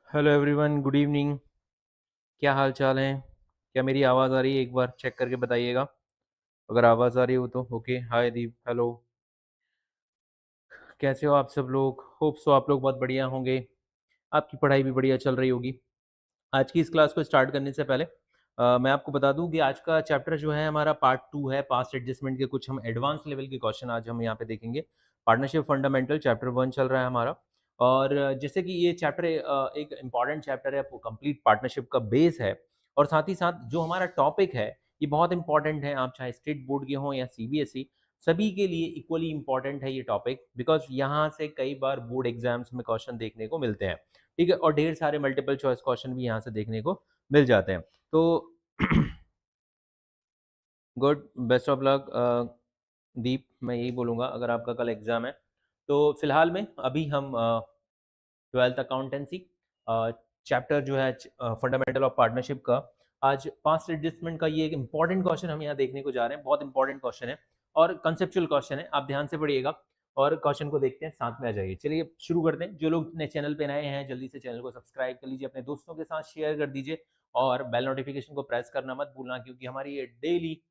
Hello everyone, good evening. क्या हाल चाल है? क्या मेरी आवाज़ आ रही है? एक बार चेक करके बताइएगा। अगर आवाज़ आ रही हो तो ओके। हाय दीप, हेलो। कैसे हो आप सब लोग? होप सो आप लोग बहुत बढ़िया होंगे। आपकी पढ़ाई भी बढ़िया चल रही होगी। आज की इस क्लास को स्टार्ट करने से पहले मैं आपको बता दूं कि आज का चैप्टर जो है हमारा पार्ट 2 है। पास्ट एडजस्टमेंट के कुछ हम एडवांस लेवल के क्वेश्चन आज हम यहाँ पे देखेंगे। पार्टनरशिप फंडामेंटल चैप्टर 1 चल रहा है हमारा। और जैसे कि ये चैप्टर एक इम्पॉर्टेंट चैप्टर है, कंप्लीट पार्टनरशिप का बेस है। और साथ ही साथ जो हमारा टॉपिक है ये बहुत इंपॉर्टेंट है। आप चाहे स्टेट बोर्ड के हों या सीबीएसई, सभी के लिए इक्वली इंपॉर्टेंट है ये टॉपिक, बिकॉज यहाँ से कई बार बोर्ड एग्जाम्स में क्वेश्चन देखने को मिलते हैं। ठीक है, और ढेर सारे मल्टीपल चॉइस क्वेश्चन भी यहाँ से देखने को मिल जाते हैं। तो गुड, बेस्ट ऑफ लक दीप। मैं यही बोलूँगा, अगर आपका कल एग्ज़ाम है तो फिलहाल में अभी हम ट्वेल्थ अकाउंटेंसी चैप्टर जो है फंडामेंटल ऑफ पार्टनरशिप का, आज पास्ट एडजस्टमेंट का ये एक इंपॉर्टेंट क्वेश्चन हम यहाँ देखने को जा रहे हैं। बहुत इंपॉर्टेंट क्वेश्चन है और कंसेप्चुअल क्वेश्चन है। आप ध्यान से पढ़िएगा और क्वेश्चन को देखते हैं, साथ में आ जाइए। चलिए शुरू करते हैं। जो लोग नए चैनल पे नए हैं जल्दी से चैनल को सब्सक्राइब कर लीजिए, अपने दोस्तों के साथ शेयर कर दीजिए और बेल नोटिफिकेशन को प्रेस करना मत भूलना, क्योंकि हमारी ये डेली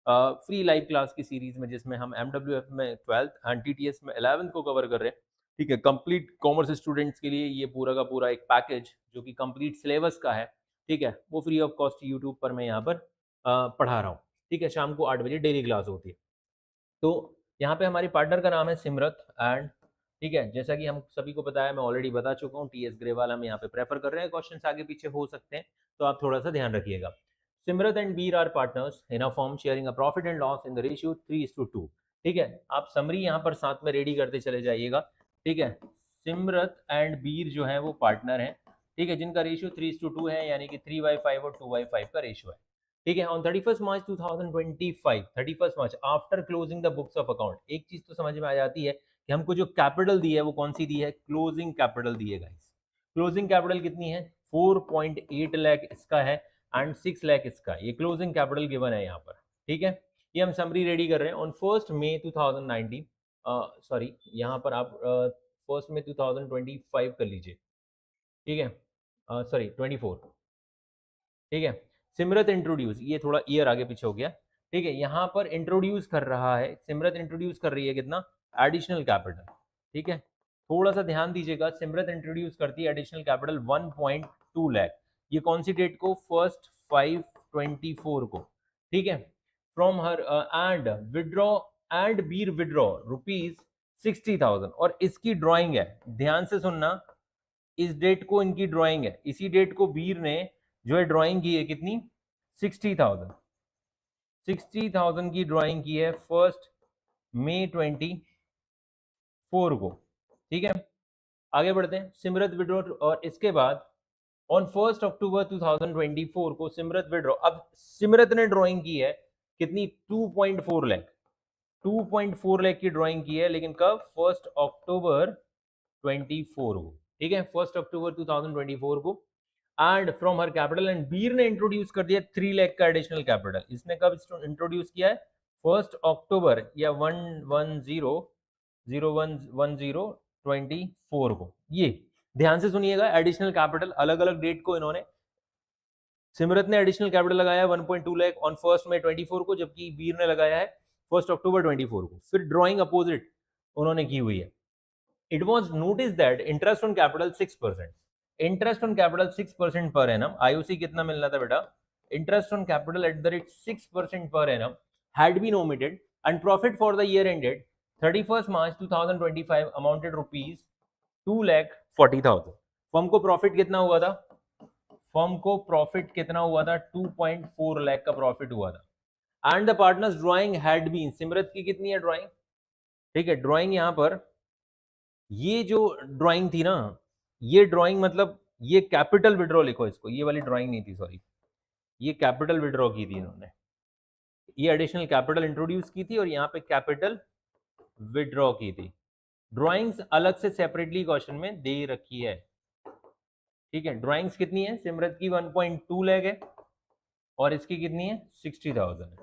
फ्री लाइव क्लास की सीरीज में, जिसमें हम एमडब्ल्यूएफ में 12th एंड टीटीएस में 11th को कवर कर रहे हैं। ठीक है, कंप्लीट कॉमर्स स्टूडेंट्स के लिए ये पूरा का पूरा एक पैकेज जो कि कंप्लीट सिलेबस का है, ठीक है, वो फ्री ऑफ कॉस्ट यूट्यूब पर मैं यहाँ पर पढ़ा रहा हूँ। ठीक है, शाम को 8 बजे डेली क्लास होती है। तो यहाँ पे हमारी पार्टनर का नाम है सिमरत एंड, ठीक है, जैसा कि हम सभी को पता है, मैं ऑलरेडी बता चुका हूँ, टीएस ग्रेवाल हम यहाँ पे प्रेफर कर रहे हैं। क्वेश्चन आगे पीछे हो सकते हैं, तो आप थोड़ा सा ध्यान रखिएगा। Simrat and Bir are partners in a firm sharing a profit and loss in the ratio 3:2। ठीक है, आप समरी यहाँ पर साथ में रेडी करते चले जाइएगा। ठीक है, सिमरत एंड बीर जो है वो पार्टनर हैं, ठीक है, जिनका रेशियो 3:2 है, यानी कि 3/5 और 2/5 का रेशियो है। ठीक है, on 31st March 2025, 31st March after closing the books of account, एक चीज तो समझ में आ जाती है कि हमको जो कैपिटल दी है वो कौन सी दी है? क्लोजिंग कैपिटल दी है गाइस। क्लोजिंग कैपिटल कितनी है? 4.8 लाख इसका है एंड 6 लाख इसका। ये क्लोजिंग कैपिटल गिवन है यहाँ पर। ठीक है, ये हम समरी रेडी कर रहे हैं। ऑन 1 मई 2019, सॉरी यहाँ पर आप 1 मई 2025 कर लीजिए। ठीक है, सॉरी 24। ठीक है, सिमरत इंट्रोड्यूस, ये थोड़ा ईयर आगे पीछे हो गया। ठीक है, यहाँ पर इंट्रोड्यूस कर रहा है सिमरत, इंट्रोड्यूस कर रही है कितना? Additional capital. ठीक है, थोड़ा सा ध्यान दीजिएगा। सिमरत इंट्रोड्यूस करती है एडिशनल कैपिटल 1.2 लाख। ये कौन सी डेट को? 1/5/24 को। ठीक है, from her and withdraw and Bir withdraw ₹60,000, और इसकी ड्राइंग है, ध्यान से सुनना। इस डेट को इनकी ड्राइंग है, इसी डेट को बीर ने जो है ड्राइंग की है कितनी? 60,000। 60,000 की ड्राइंग की है 1 मई 24 को। ठीक है, आगे बढ़ते हैं। सिमरत विड्रॉ, और इसके बाद ऑन 1 अक्टूबर 2024 को सिमरत विड्रॉ। अब सिमरत ने ड्राइंग की है कितनी? 2.4 लाख। 2.4 लाख की ड्राइंग की है, लेकिन कब? 1 अक्टूबर 24 को। ठीक है, 1 अक्टूबर 2024 को। And from her capital, and Bir ने इंट्रोड्यूस कर दिया 3 लाख का एडिशनल कैपिटल। इसने कब इंट्रोड्यूस किया है? 1 अक्टूबर या 1/10/01/10/24 को। ये ध्यान से सुनिएगा, एडिशनल कैपिटल अलग अलग डेट को इन्होंने, सिमरत ने एडिशनल कैपिटल लगाया है 1.2 लाख ऑन 1 मई 24 को, जबकि वीर ने लगाया है 1 अक्टूबर 24 को। फिर ड्रॉइंग अपोजिट उन्होंने की हुई है। It was noticed that interest on capital 6%, interest on capital 6% per annum, IOC कितना मिलना था बेटा? Interest on capital at the rate 6% per annum had been omitted, and profit for the year ended 31st March 2025 amounted rupees 2,40,000। Firm को profit कितना हुआ था? Firm को profit कितना हुआ था? 2.4 लाख का प्रॉफिट हुआ था। And the partners drawing had been, Simrat की कितनी है ड्राइंग? ठीक है, ड्राइंग यहां पर, ये जो ड्राइंग थी ना, ये ड्राइंग मतलब ये कैपिटल विड्रॉ लिखो इसको, ये वाली ड्राइंग नहीं थी, सॉरी, ये कैपिटल विड्रॉ की थी इन्होंने। ये एडिशनल कैपिटल इंट्रोड्यूस की थी और यहाँ पे कैपिटल विड्रॉ की थी। ड्राइंग्स अलग से सेपरेटली क्वेश्चन में दे रखी है। ठीक है, ड्राइंग्स कितनी है? सिमरत की 1.2 लाख है और इसकी कितनी है? 60,000 है।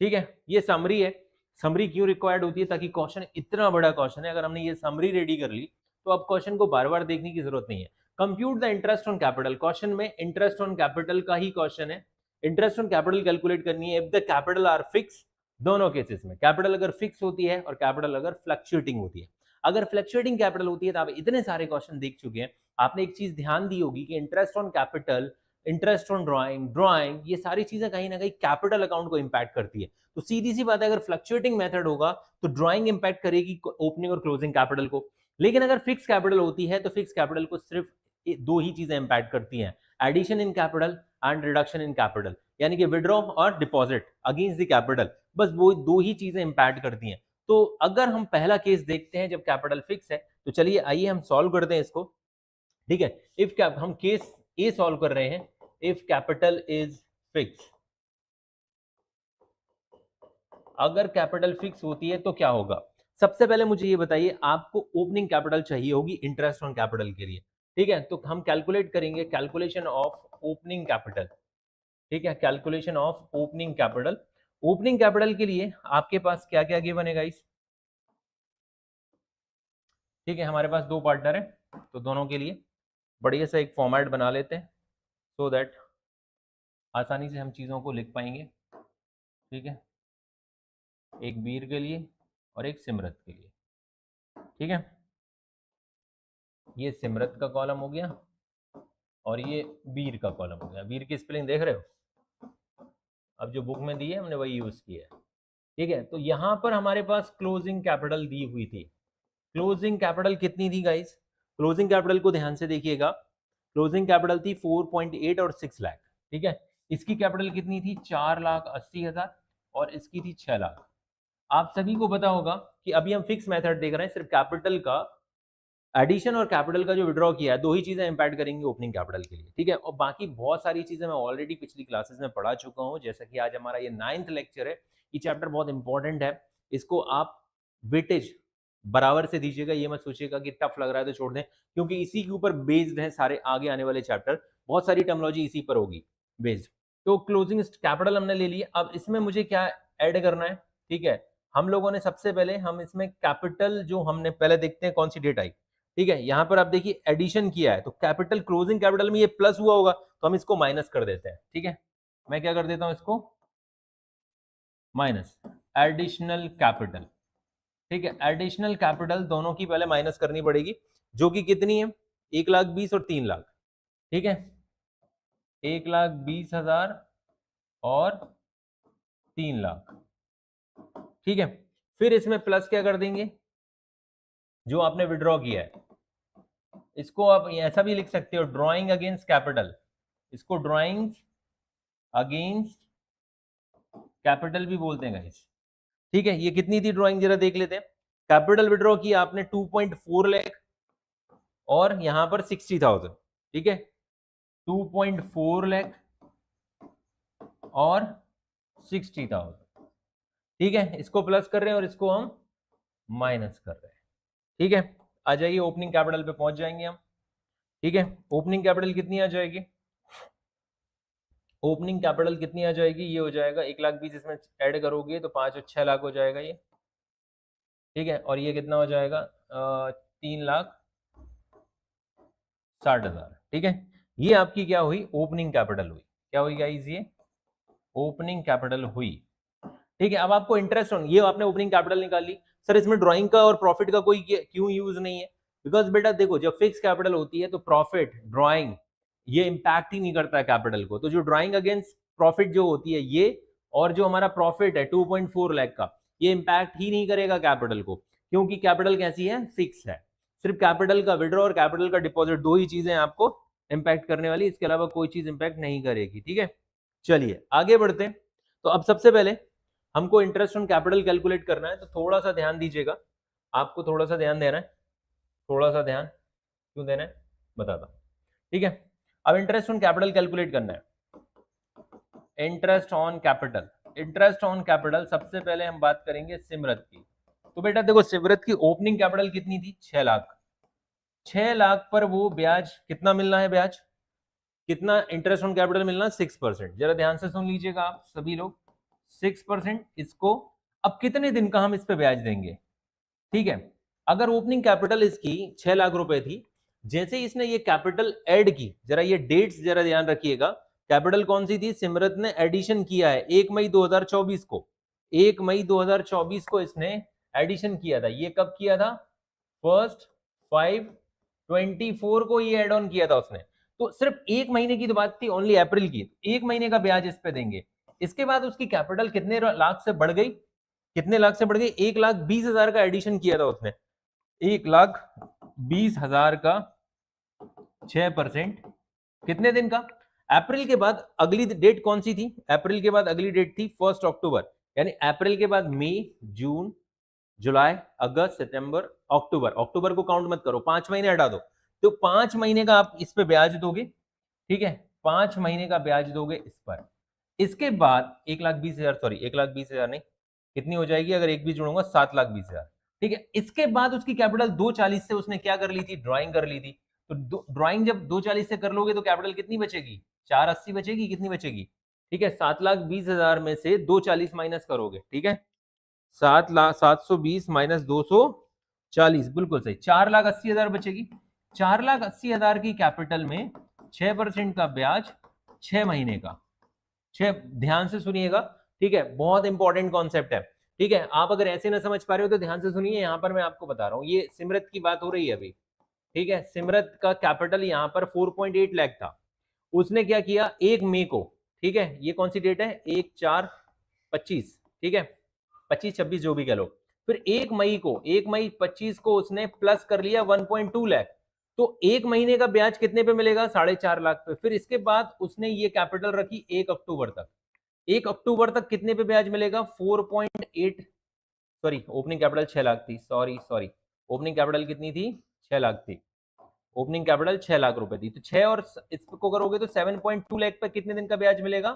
ठीक है, ये समरी है। समरी क्यों रिक्वायर्ड होती है? ताकि क्वेश्चन, इतना बड़ा क्वेश्चन है, अगर हमने ये समरी रेडी कर ली तो अब क्वेश्चन को बार बार देखने की जरूरत नहीं है। Compute the interest on capital, question में इंटरेस्ट ऑन कैपिटल का ही क्वेश्चन है, इंटरेस्ट ऑन कैपिटल कैलकुलेट करनी है। If the capital R fix, दोनों केसेस में कैपिटल अगर फिक्स होती है और कैपिटल अगर फ्लक्चुएटिंग होती है। अगर फ्लक्चुएटिंग कैपिटल होती है तो आप इतने सारे क्वेश्चन देख चुके हैं, आपने एक चीज ध्यान दी होगी कि interest on capital, interest on drawing, ये सारी चीजें कहीं ना कहीं कैपिटल अकाउंट को इंपैक्ट करती है। तो सीधी सी बात है, अगर फ्लक्चुएटिंग मेथड होगा तो ड्राइंग इंपैक्ट करेगी ओपनिंग और क्लोजिंग कैपिटल को, लेकिन अगर फिक्स कैपिटल होती है तो फिक्स कैपिटल को सिर्फ दो ही चीजें इंपैक्ट करती हैं, addition in capital and reduction in capital, यानी कि विड्रॉ और डिपॉजिट अगेंस्ट द कैपिटल, बस वो दो ही चीजें इंपैक्ट करती हैं। तो अगर हम पहला केस देखते हैं जब कैपिटल फिक्स है, तो चलिए आइए हम सॉल्व करते हैं इसको। ठीक है, इफ हम केस ए सॉल्व कर रहे हैं, इफ कैपिटल इज फिक्स, अगर कैपिटल फिक्स होती है तो क्या होगा। सबसे पहले मुझे ये बताइए, आपको ओपनिंग कैपिटल चाहिए होगी इंटरेस्ट ऑन कैपिटल के लिए। ठीक है, तो हम कैलकुलेट करेंगे कैलकुलेशन ऑफ ओपनिंग कैपिटल। ठीक है, calculation of opening capital. Opening capital के लिए आपके पास क्या क्या गिवन है गाइस। ठीक है, हमारे पास दो पार्टनर हैं, तो दोनों के लिए बढ़िया सा एक फॉर्मेट बना लेते हैं सो दैट आसानी से हम चीज़ों को लिख पाएंगे। ठीक है, एक वीर के लिए और एक सिमरत के लिए। ठीक है, ये सिमरत का कॉलम हो गया और ये वीर का कॉलम हो गया। वीर की स्पेलिंग देख रहे हो, अब जो बुक में दी है हमने वही यूज की है। ठीक है, तो यहां पर हमारे पास क्लोजिंग कैपिटल दी हुई थी। क्लोजिंग कैपिटल कितनी थी गाइस, क्लोजिंग कैपिटल को ध्यान से देखिएगा। क्लोजिंग कैपिटल थी 4.8 और 6 लाख। ठीक है, इसकी कैपिटल कितनी थी 4,80,000 और इसकी थी 6 लाख। आप सभी को पता होगा कि अभी हम फिक्स मेथड देख रहे हैं, सिर्फ कैपिटल का एडिशन और कैपिटल का जो विड्रॉ किया है, दो ही चीजें इंपैक्ट करेंगी ओपनिंग कैपिटल के लिए। ठीक है, और बाकी बहुत सारी चीजें मैं ऑलरेडी पिछली क्लासेस में पढ़ा चुका हूं, जैसा कि आज हमारा ये 9th लेक्चर है। ये चैप्टर बहुत इंपॉर्टेंट है, इसको आप वेटेज बराबर से दीजिएगा, ये मत सोचिएगा कि टफ लग रहा है तो छोड़ दें, क्योंकि इसी के ऊपर बेस्ड है सारे आगे आने वाले चैप्टर, बहुत सारी टर्मिनोलॉजी इसी पर होगी बेस्ड। तो क्लोजिंग कैपिटल हमने ले लिया, अब इसमें मुझे क्या ऐड करना है। ठीक है, हम लोगों ने सबसे पहले हम इसमें कैपिटल जो हमने पहले देखते हैं कौन सी डेट आई। ठीक है, यहां पर आप देखिए एडिशन किया है, तो कैपिटल क्लोजिंग कैपिटल में ये प्लस हुआ होगा, तो हम इसको माइनस कर देते हैं। ठीक है, मैं क्या कर देता हूं इसको माइनस एडिशनल कैपिटल। ठीक है, एडिशनल कैपिटल दोनों की पहले माइनस करनी पड़ेगी, जो कि कितनी है 1,20,000 और 3 लाख। ठीक है, 1,20,000 और 3 लाख। ठीक है, फिर इसमें प्लस क्या कर देंगे, जो आपने विड्रॉ किया है, इसको आप ऐसा भी लिख सकते हो ड्रॉइंग अगेंस्ट कैपिटल, इसको ड्रॉइंग अगेंस्ट कैपिटल भी बोलते हैं गाइस। ठीक है, ये कितनी थी ड्रॉइंग जरा देख लेते हैं। कैपिटल विड्रॉ किया आपने 2.4 लाख और यहां पर 60,000। ठीक है, 2.4 लाख और 60,000। ठीक है, इसको प्लस कर रहे हैं और इसको हम माइनस कर रहे हैं। ठीक है, आ जाइए ओपनिंग कैपिटल पे पहुंच जाएंगे हम। ठीक है, ओपनिंग कैपिटल कितनी आ जाएगी, ओपनिंग कैपिटल कितनी आ जाएगी, ये हो जाएगा 1,20,000, इसमें ऐड करोगे तो 5 और 6 लाख हो जाएगा ये। ठीक है, और ये कितना हो जाएगा 3,60,000। ठीक है, ये आपकी क्या हुई ओपनिंग कैपिटल हुई, क्या हुई गाइस ये ओपनिंग कैपिटल हुई। ठीक है, अब आपको इंटरेस्ट ऑन, ये आपने ओपनिंग कैपिटल निकाल ली, सर इसमें ड्राइंग का और प्रॉफिट का कोई क्यों यूज नहीं है, बिकॉज बेटा देखो जब फिक्स कैपिटल होती है तो प्रॉफिट ड्राइंग ये इंपैक्ट ही नहीं करता है कैपिटल को। तो जो ड्राइंग अगेंस्ट प्रॉफिट जो होती है ये, और जो हमारा प्रॉफिट है 2.4 लाख का, ये इंपैक्ट ही नहीं करेगा कैपिटल को, क्योंकि कैपिटल कैसी है फिक्स है। सिर्फ कैपिटल का विड्रॉ और कैपिटल का डिपॉजिट, दो ही चीजें आपको इंपैक्ट करने वाली, इसके अलावा कोई चीज इंपैक्ट नहीं करेगी। ठीक है, चलिए आगे बढ़ते हैं। तो अब सबसे पहले हमको इंटरेस्ट ऑन कैपिटल कैलकुलेट करना है, तो थोड़ा सा ध्यान दीजिएगा, आपको थोड़ा सा ध्यान देना है। थोड़ा सा ध्यान क्यों देना है बताता हूं। ठीक है, अब इंटरेस्ट ऑन कैपिटल कैलकुलेट करना है। Interest on capital, interest on capital सबसे पहले हम बात करेंगे सिमरत की। तो बेटा देखो सिमरत की ओपनिंग कैपिटल कितनी थी 6 लाख। 6 लाख पर वो ब्याज कितना मिलना है, ब्याज कितना इंटरेस्ट ऑन कैपिटल मिलना 6%। जरा ध्यान से सुन लीजिएगा आप सभी लोग, 6%। इसको अब कितने दिन का हम इस पे ब्याज देंगे। ठीक है, अगर ओपनिंग कैपिटल इसकी 6 लाख रुपए थी, जैसे इसने ये कैपिटल ऐड की, जरा ये डेट्स जरा ध्यान रखिएगा, कैपिटल कौन सी थी, सिमरत ने एडिशन किया है 1 मई 2024 को, 1 मई 2024 को इसने एडिशन किया था। ये कब किया था, 1/5/24 को ये एड ऑन किया था उसने। तो सिर्फ एक महीने की तो बात थी, ओनली अप्रैल की, एक महीने का ब्याज इस पे देंगे। इसके बाद उसकी कैपिटल कितने लाख से बढ़ गई, कितने लाख से बढ़ गई, 1,20,000 का एडिशन किया था उसने, 1,20,000 का 6%, कितने दिन का, अप्रैल के बाद अगली डेट कौन सी थी, अप्रैल के बाद अगली डेट थी 1 अक्टूबर, यानी अप्रैल के बाद मई, जून, जुलाई, अगस्त, सितंबर, अक्टूबर, अक्टूबर को काउंट मत करो, 5 महीने हटा दो, तो 5 महीने का आप इस पे ब्याज दोगे, ठीक है, 5 महीने का ब्याज दोगे इस पर। इसके बाद 1,20,000, सॉरी 1,20,000 नहीं, कितनी हो जाएगी अगर एक भी जोड़ूंगा, 7,20,000, ठीक है। इसके बाद उसकी कैपिटल 2,40 से उसने क्या कर ली थी, ड्राइंग कर ली थी। तो ड्राइंग जब 2,40 से कर लोगे तो कैपिटल कितनी बचेगी, 4,80 बचेगी, कितनी बचेगी, ठीक है, 7,20,000 में से 2,40 माइनस करोगे, ठीक है, 7,720 माइनस 240, बिल्कुल सही, 4,80,000 बचेगी। 4,80,000 की कैपिटल में 6% का ब्याज 6 महीने का, 6, ध्यान से सुनिएगा, ठीक है, बहुत इंपॉर्टेंट कॉन्सेप्ट है, ठीक है। आप अगर ऐसे ना समझ पा रहे हो तो ध्यान से सुनिए, यहां पर मैं आपको बता रहा हूं, ये सिमरत की बात हो रही है अभी, ठीक है। सिमरत का कैपिटल यहां पर 4.8 लाख था, उसने क्या किया, 1 मई को, ठीक है, ये कौन सी डेट है, 1/4/25, ठीक है, 25-26 जो भी कह लो, फिर 1 मई को, 1 मई 25 को उसने प्लस कर लिया 1.2 लाख, तो एक महीने का ब्याज कितने पे मिलेगा, 4.5 लाख पे। फिर इसके बाद उसने ये कैपिटल रखी 1 अक्टूबर तक, 1 अक्टूबर तक कितने पे ब्याज मिलेगा, 4.8, सॉरी ओपनिंग कैपिटल 6 लाख थी, सॉरी ओपनिंग कैपिटल कितनी थी, 6 लाख थी, ओपनिंग कैपिटल 6 लाख रुपए थी, तो 6 और इसको करोगे तो 7.2 लाख पे कितने दिन का ब्याज मिलेगा,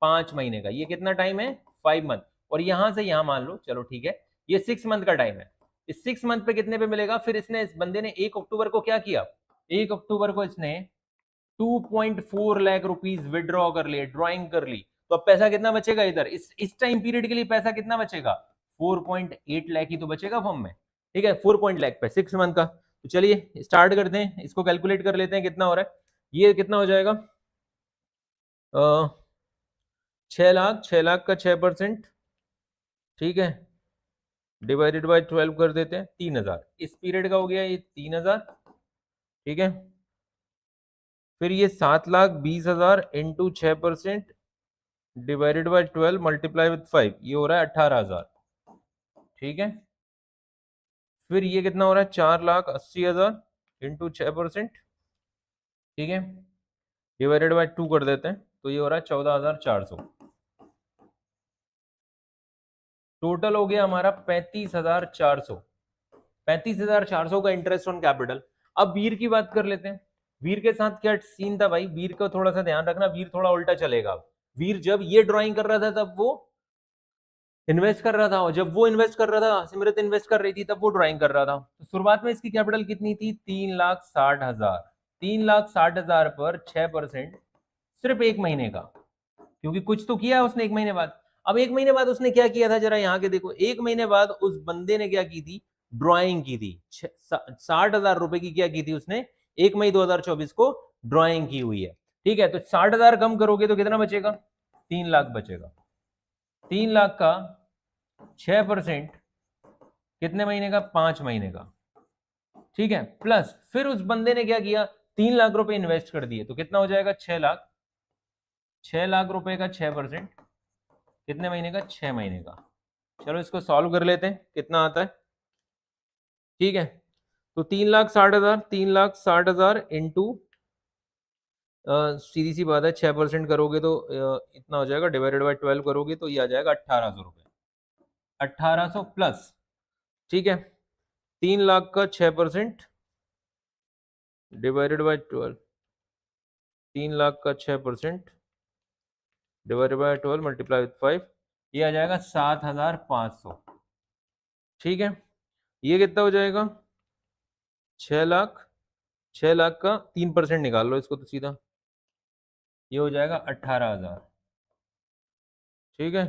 5 महीने का। ये कितना टाइम है, 5 मंथ, और यहां से यहां मान लो, चलो ठीक है, ये 6 मंथ का टाइम है, इस 6 मंथ पे कितने पे मिलेगा। फिर इसने, इस बंदे ने 1 अक्टूबर को क्या किया, 1 अक्टूबर को इसने 2.4 लाख रुपीज विड्रॉ कर लिए, ड्रॉइंग कर ली, तो अब पैसा कितना बचेगा इधर, इस टाइम पीरियड के लिए पैसा कितना बचेगा, 4.8 लाख ही तो बचेगा फॉर्म में, ठीक है, 4 लाख पे 6 मंथ का। तो चलिए स्टार्ट करते हैं, इसको कैलकुलेट कर लेते हैं कितना हो रहा है, ये कितना हो जाएगा, 6 लाख का 6%, ठीक है, डिवाइडेड बाय 12 कर देते हैं, 3,000 इस पीरियड का हो गया ये 3,000, ठीक है। फिर ये 7,20,000 into 6% divided by 12 multiply with 5, ये हो रहा है 18,000, ठीक है। फिर ये कितना हो रहा है, 4,80,000 इंटू 6%, ठीक है, डिवाइडेड बाय 2 कर देते हैं, तो ये हो रहा है 14,400, टोटल हो गया हमारा 35,400, 35,400 का इंटरेस्ट ऑन कैपिटल। अब वीर की बात कर लेते हैं, वीर के साथ क्या सीन था भाई, वीर का थोड़ा सा ध्यान रखना, वीर थोड़ा उल्टा चलेगा। वीर जब ये ड्राइंग कर रहा था तब वो इन्वेस्ट कर रहा था, और जब वो इन्वेस्ट कर रहा था, सिमरत इन्वेस्ट कर रही थी, तब वो ड्राइंग कर रहा था। तो शुरुआत में इसकी कैपिटल कितनी थी, 3,60,000, 3,60,000 पर 6%, सिर्फ एक महीने का, क्योंकि कुछ तो किया उसने एक महीने बाद। अब एक महीने बाद उसने क्या किया था, जरा यहाँ के देखो, एक महीने बाद उस बंदे ने क्या की थी, ड्राइंग की थी, 60,000 रुपए की क्या की थी उसने, 1 मई 2024 को ड्राइंग की हुई है, ठीक है। तो 60,000 कम करोगे तो कितना बचेगा, 3 लाख बचेगा, 3 लाख का 6% कितने महीने का, 5 महीने का, ठीक है। प्लस फिर उस बंदे ने क्या किया, 3 लाख रुपए इन्वेस्ट कर दिए, तो कितना हो जाएगा, 6 लाख, 6 लाख रुपए का 6% कितने महीने का, 6 महीने का। चलो इसको सॉल्व कर लेते हैं, कितना आता है, ठीक है। तो 3,60,000, 3,60,000 इंटू, सीधी सी बात है, 6% करोगे तो इतना हो जाएगा, डिवाइडेड बाय 12 करोगे तो ये आ जाएगा 1,800 रुपए, 1,800 प्लस, ठीक है, 3 लाख का 6% डिवाइडेड बाय 12, 3 लाख का 6% डिवाइडेड बाय 12 मल्टीप्लाई विद 5, ये आ जाएगा 7,500, ठीक है। ये कितना हो जाएगा, 6 लाख, 6 लाख का 3% निकाल लो इसको तो सीधा, ये हो जाएगा 18,000, ठीक है।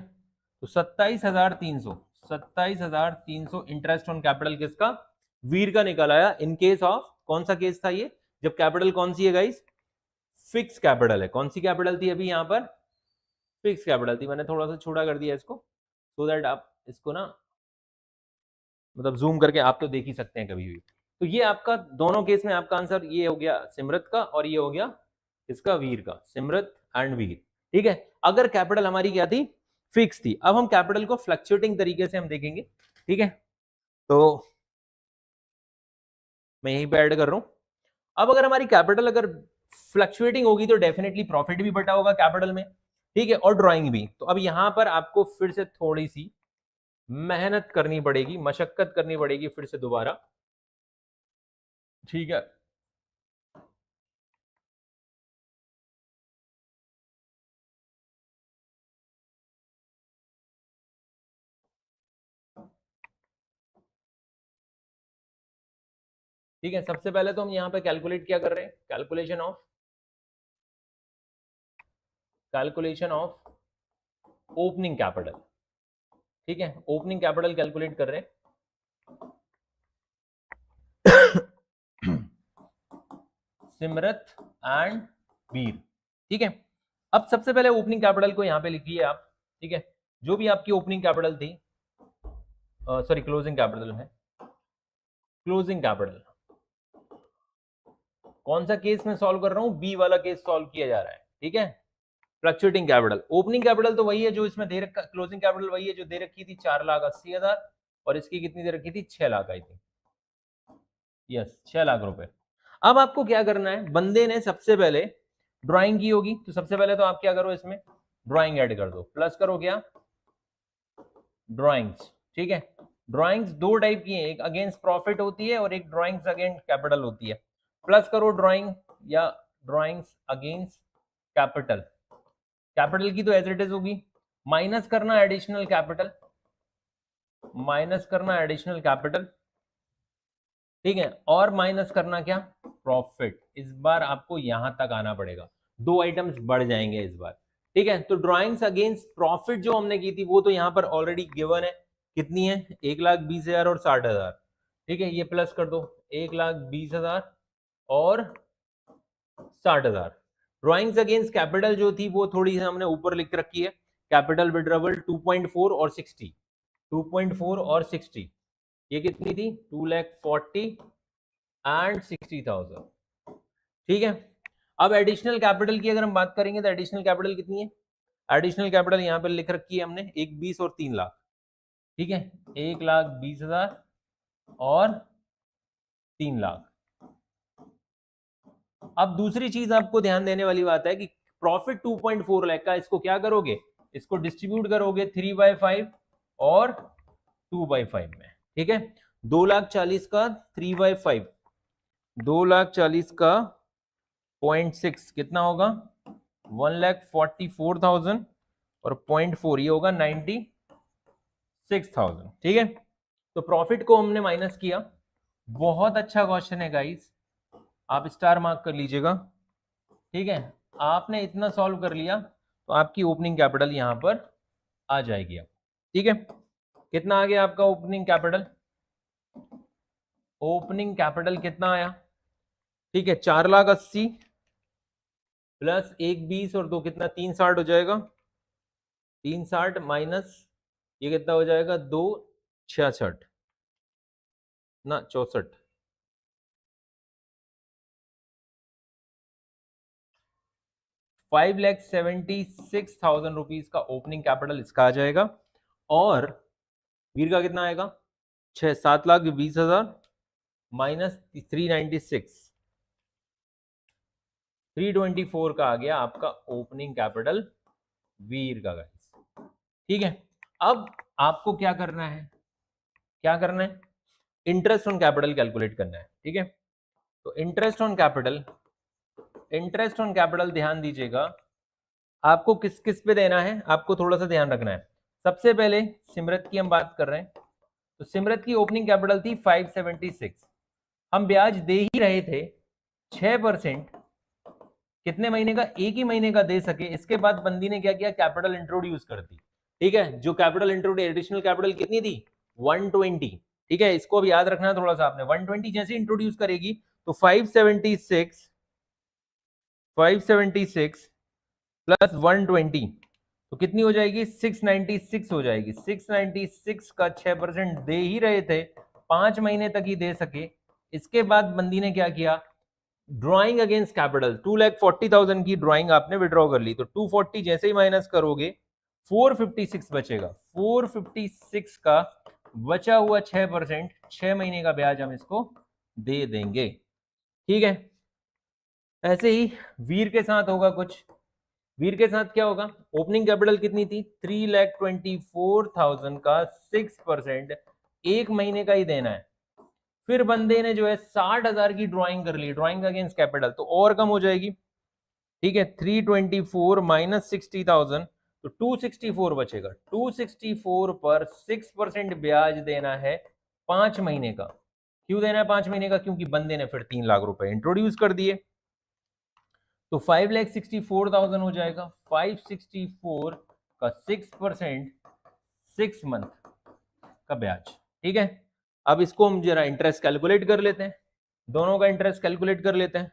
तो 27,300, 27,300 इंटरेस्ट ऑन कैपिटल किसका, वीर का निकल आया इन केस ऑफ, कौन सा केस था ये, जब कैपिटल कौन सी है गाइस, फिक्स कैपिटल है। कौन सी कैपिटल थी अभी यहाँ पर, फिक्स कैपिटल थी। मैंने थोड़ा सा छोटा कर दिया इसको सो दैट आप इसको ना मतलब जूम करके आप तो देख ही सकते हैं कभी भी। तो ये आपका दोनों केस में आपका आंसर ये हो गया सिमरत का, और ये हो गया इसका वीर का, सिमरत एंड वीर। ठीक है, अगर कैपिटल हमारी क्या थी, फिक्स थी। अब हम कैपिटल को फ्लक्चुएटिंग तरीके से हम देखेंगे। ठीक है, तो मैं यहीं पे ऐड कर रहा हूं। अब अगर हमारी कैपिटल अगर फ्लक्चुएटिंग होगी तो डेफिनेटली प्रॉफिट भी बटा होगा कैपिटल में। ठीक है, और ड्राइंग भी। तो अब यहां पर आपको फिर से थोड़ी सी मेहनत करनी पड़ेगी, मशक्कत करनी पड़ेगी फिर से दोबारा। ठीक है, ठीक है। सबसे पहले तो हम यहां पे कैलकुलेट क्या कर रहे हैं, कैलकुलेशन ऑफ ओपनिंग कैपिटल। ठीक है, ओपनिंग कैपिटल कैलकुलेट कर रहे हैं। सिमरत एंड वीर। ठीक है, अब सबसे पहले ओपनिंग कैपिटल को यहां पे लिखिए आप। ठीक है, जो भी आपकी ओपनिंग कैपिटल थी, सॉरी क्लोजिंग कैपिटल है, क्लोजिंग कैपिटल कौन सा केस में सॉल्व कर रहा हूं, बी वाला केस सॉल्व किया जा रहा है। ठीक है, फ्लक्चुएटिंग कैपिटल। ओपनिंग कैपिटल तो वही है जो इसमें दे रखा, क्लोजिंग कैपिटल वही है जो दे रखी थी 4,80,000, और इसकी कितनी दे रखी थी, 6 लाख आई थी। यस, 6 लाख रुपए। अब आपको क्या करना है, बंदे ने सबसे पहले ड्राइंग की होगी, तो सबसे पहले तो आप क्या करो, इसमें ड्राइंग ऐड कर दो, प्लस करो क्या, ड्राइंग्स। ठीक है, ड्राइंग्स दो टाइप की हैं, एक अगेंस्ट प्रॉफिट होती है और एक ड्राइंग्स अगेंस्ट कैपिटल होती है। प्लस करो ड्राइंग या ड्राइंग्स अगेंस्ट कैपिटल, कैपिटल की तो एज इट इज होगी, माइनस करना एडिशनल कैपिटल, माइनस करना एडिशनल कैपिटल। ठीक है, और माइनस करना क्या, प्रॉफिट। इस बार आपको यहां तक आना पड़ेगा, दो आइटम्स बढ़ जाएंगे इस बार। ठीक है, तो ड्राइंग्स अगेंस्ट प्रॉफिट जो हमने की थी वो तो यहां पर ऑलरेडी गिवन है, कितनी है, 1,20,000 और 60,000। ठीक है, ये प्लस कर दो, 1,20,000 और 60,000। ड्राइंग्स अगेंस्ट कैपिटल जो थी वो थोड़ी सी हमने ऊपर लिख रखी है, कैपिटल विड्रॉवल 2.4 और 60, 2.4 और 60, ये कितनी थी, 2,40,000 एंड 60,000। ठीक है, अब एडिशनल कैपिटल की अगर हम बात करेंगे तो एडिशनल कैपिटल कितनी है, एडिशनल कैपिटल यहां पर लिख रखी है हमने, 1,20,000 और 3 लाख। ठीक है, 1,20,000 और 3 लाख। अब दूसरी चीज आपको ध्यान देने वाली बात है कि प्रॉफिट 2.4 लाख का, इसको क्या करोगे, इसको डिस्ट्रीब्यूट करोगे 3/5 और 2/5 में। ठीक है, 2,40,000 का 3/5, 2,40,000 का 0.6 कितना होगा, 1,44,000 और 0.4 ये होगा 96,000। ठीक है, तो प्रॉफिट को हमने माइनस किया। बहुत अच्छा क्वेश्चन है गाइस, आप स्टार मार्क कर लीजिएगा। ठीक है, आपने इतना सॉल्व कर लिया तो आपकी ओपनिंग कैपिटल यहां पर आ जाएगी। ठीक है, कितना आ गया आपका ओपनिंग कैपिटल, ओपनिंग कैपिटल कितना आया, ठीक है, 4,80,000 प्लस 1,20,000 और 2 कितना, 3,60,000 हो जाएगा, 3,60,000 माइनस ये कितना हो जाएगा, 2,66 ना 64, 5,76,000 रुपीज का ओपनिंग कैपिटल इसका आ जाएगा। और वीर का कितना आएगा, 7,20,000 माइनस 396, 324 का आ गया आपका ओपनिंग कैपिटल वीर का गाइस। ठीक है, अब आपको क्या करना है, क्या करना है, इंटरेस्ट ऑन कैपिटल कैलकुलेट करना है। ठीक है, तो interest on capital, interest on capital ध्यान दीजिएगा, आपको किस किस पे देना है, आपको थोड़ा सा ध्यान रखना है। सबसे पहले सिमरत की हम बात कर रहे हैं, तो सिमरत की ओपनिंग कैपिटल थी 576, हम ब्याज दे ही रहे थे 6%, कितने महीने का, एक ही महीने का दे सके। इसके बाद बंदी ने क्या किया, कैपिटल इंट्रोड्यूस कर दी। ठीक है, जो कैपिटल इंट्रोड्यूस, एडिशनल कैपिटल कितनी थी, 120, ठीक है, इसको भी याद रखना थोड़ा सा आपने। 120 जैसे इंट्रोड्यूस करेगी तो 576 प्लस 120 तो कितनी हो जाएगी? 696 हो जाएगी। 696 का 6% दे ही रहे थे, 5 महीने तक ही दे सके। इसके बाद बंदी ने क्या किया? ड्रॉइंग अगेंस्ट कैपिटल 2,40,000 की ड्रॉइंग आपने विड्रॉ कर ली, तो 240 जैसे ही माइनस करोगे 456 बचेगा। 456 का बचा हुआ 6%, 6 महीने का ब्याज हम इसको दे देंगे। ठीक है, ऐसे ही वीर के साथ होगा कुछ। वीर के साथ क्या होगा? ओपनिंग कैपिटल कितनी थी? 3,24,000 का 6% एक महीने का ही देना है। फिर बंदे ने जो है 60,000 की ड्राइंग कर ली, ड्राइंग अगेंस्ट कैपिटल, तो और कम हो जाएगी। ठीक है, 324 माइनस 60,000 तो 264 बचेगा। 264 पर 6% ब्याज देना है 5 महीने का। क्यों देना है 5 महीने का? क्योंकि बंदे ने फिर 3 लाख रुपए इंट्रोड्यूस कर दिए, तो 5,64,000 हो जाएगा। 564 का 6% 6 मंथ का ब्याज। ठीक है, अब इसको हम जरा इंटरेस्ट कैलकुलेट कर लेते हैं, दोनों का इंटरेस्ट कैलकुलेट कर लेते हैं।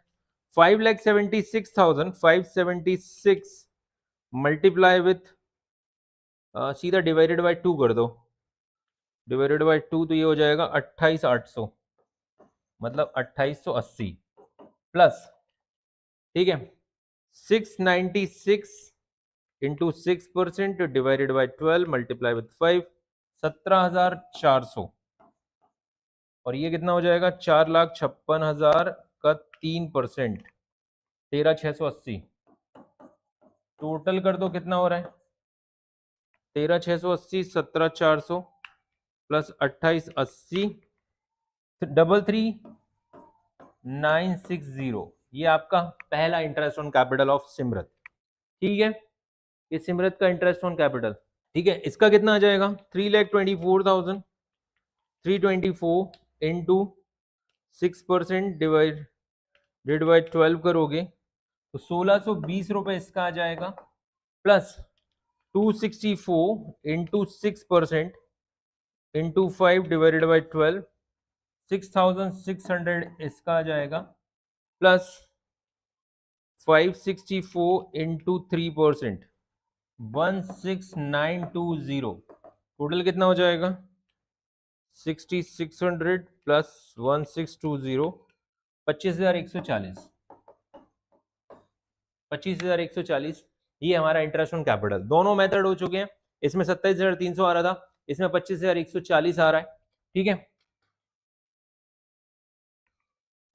5,76,000 576 मल्टीप्लाई विथ सीधा डिवाइडेड बाय 2 कर दो, डिवाइडेड बाय 2 तो ये हो जाएगा 28,800, मतलब 2880 प्लस, ठीक है, 696 into 6% divided by 12 multiply with 5, 17,400, और ये कितना हो जाएगा? 4,56,000 का 3%, 13,680। टोटल कर दो कितना हो रहा है? 13,680 17,400 प्लस 28,80 33,960। ये आपका पहला interest on capital of Simrat. ठीक है, ये सिमरत का इंटरेस्ट ऑन कैपिटल। ठीक है, इसका कितना आ जाएगा? 3,24,324 इंटू 6% डिवाइडेड बाई 12 करोगे तो 1,620 रुपए इसका आ जाएगा, plus 264 into 6% into 5 divided by 12, 6,600 इसका आ जाएगा, प्लस 564 इंटू 3%, 16,920। टोटल कितना हो जाएगा? 6,600 प्लस 1620, 25,140। 25,140 ये हमारा इंटरेस्ट ऑन कैपिटल। दोनों मेथड हो चुके हैं, इसमें 27,300 आ रहा था, इसमें 25,140 आ रहा है। ठीक है,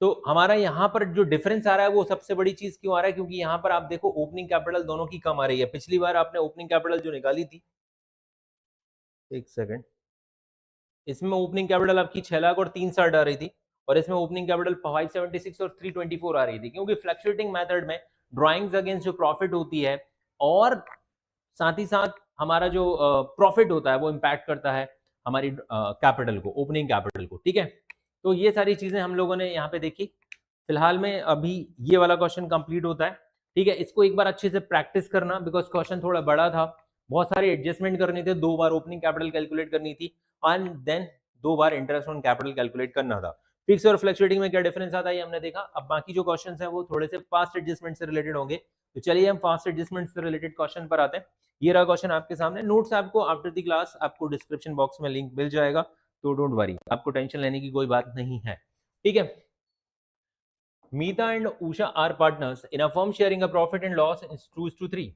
तो हमारा यहाँ पर जो डिफरेंस आ रहा है वो सबसे बड़ी चीज क्यों आ रहा है? क्योंकि यहाँ पर आप देखो ओपनिंग कैपिटल दोनों की कम आ रही है। पिछली बार आपने ओपनिंग कैपिटल जो निकाली थी, एक सेकंड, इसमें ओपनिंग कैपिटल आपकी 6 लाख और 360 आ रही थी, और इसमें ओपनिंग कैपिटल 576 और 324 आ रही थी, क्योंकि फ्लक्चुएटिंग मेथड में ड्राइंग्स अगेंस्ट जो प्रॉफिट होती है और साथ ही साथ हमारा जो प्रॉफिट होता है वो इम्पैक्ट करता है हमारी कैपिटल को, ओपनिंग कैपिटल को। ठीक है, तो ये सारी चीजें हम लोगों ने यहाँ पे देखी। फिलहाल में अभी ये वाला क्वेश्चन कंप्लीट होता है। ठीक है, इसको एक बार अच्छे से प्रैक्टिस करना, बिकॉज क्वेश्चन थोड़ा बड़ा था, बहुत सारे एडजस्टमेंट करने थे, 2 बार ओपनिंग कैपिटल कैलकुलेट करनी थी एंड देन 2 बार इंटरेस्ट ऑन कैपिटल कैलकुलेट करना था। फिक्स और फ्लक्चुएटिंग में क्या डिफरेंस आता है ये हमने देखा। अब बाकी जो क्वेश्चंस हैं वो थोड़े से फास्ट एडजस्टमेंट से रिलेटेड होंगे, तो चलिए हम फास्ट एडजस्टमेंट से रिलेटेड क्वेश्चन पर आते हैं। ये रहा क्वेश्चन आपके सामने। नोट्स आपको आफ्टर द क्लास आपको डिस्क्रिप्शन बॉक्स में लिंक मिल जाएगा, तो डोंट वरी, आपको टेंशन लेने की कोई बात नहीं है। ठीक है, Meeta and Usha are partners in a firm sharing a profit and loss in 2:3.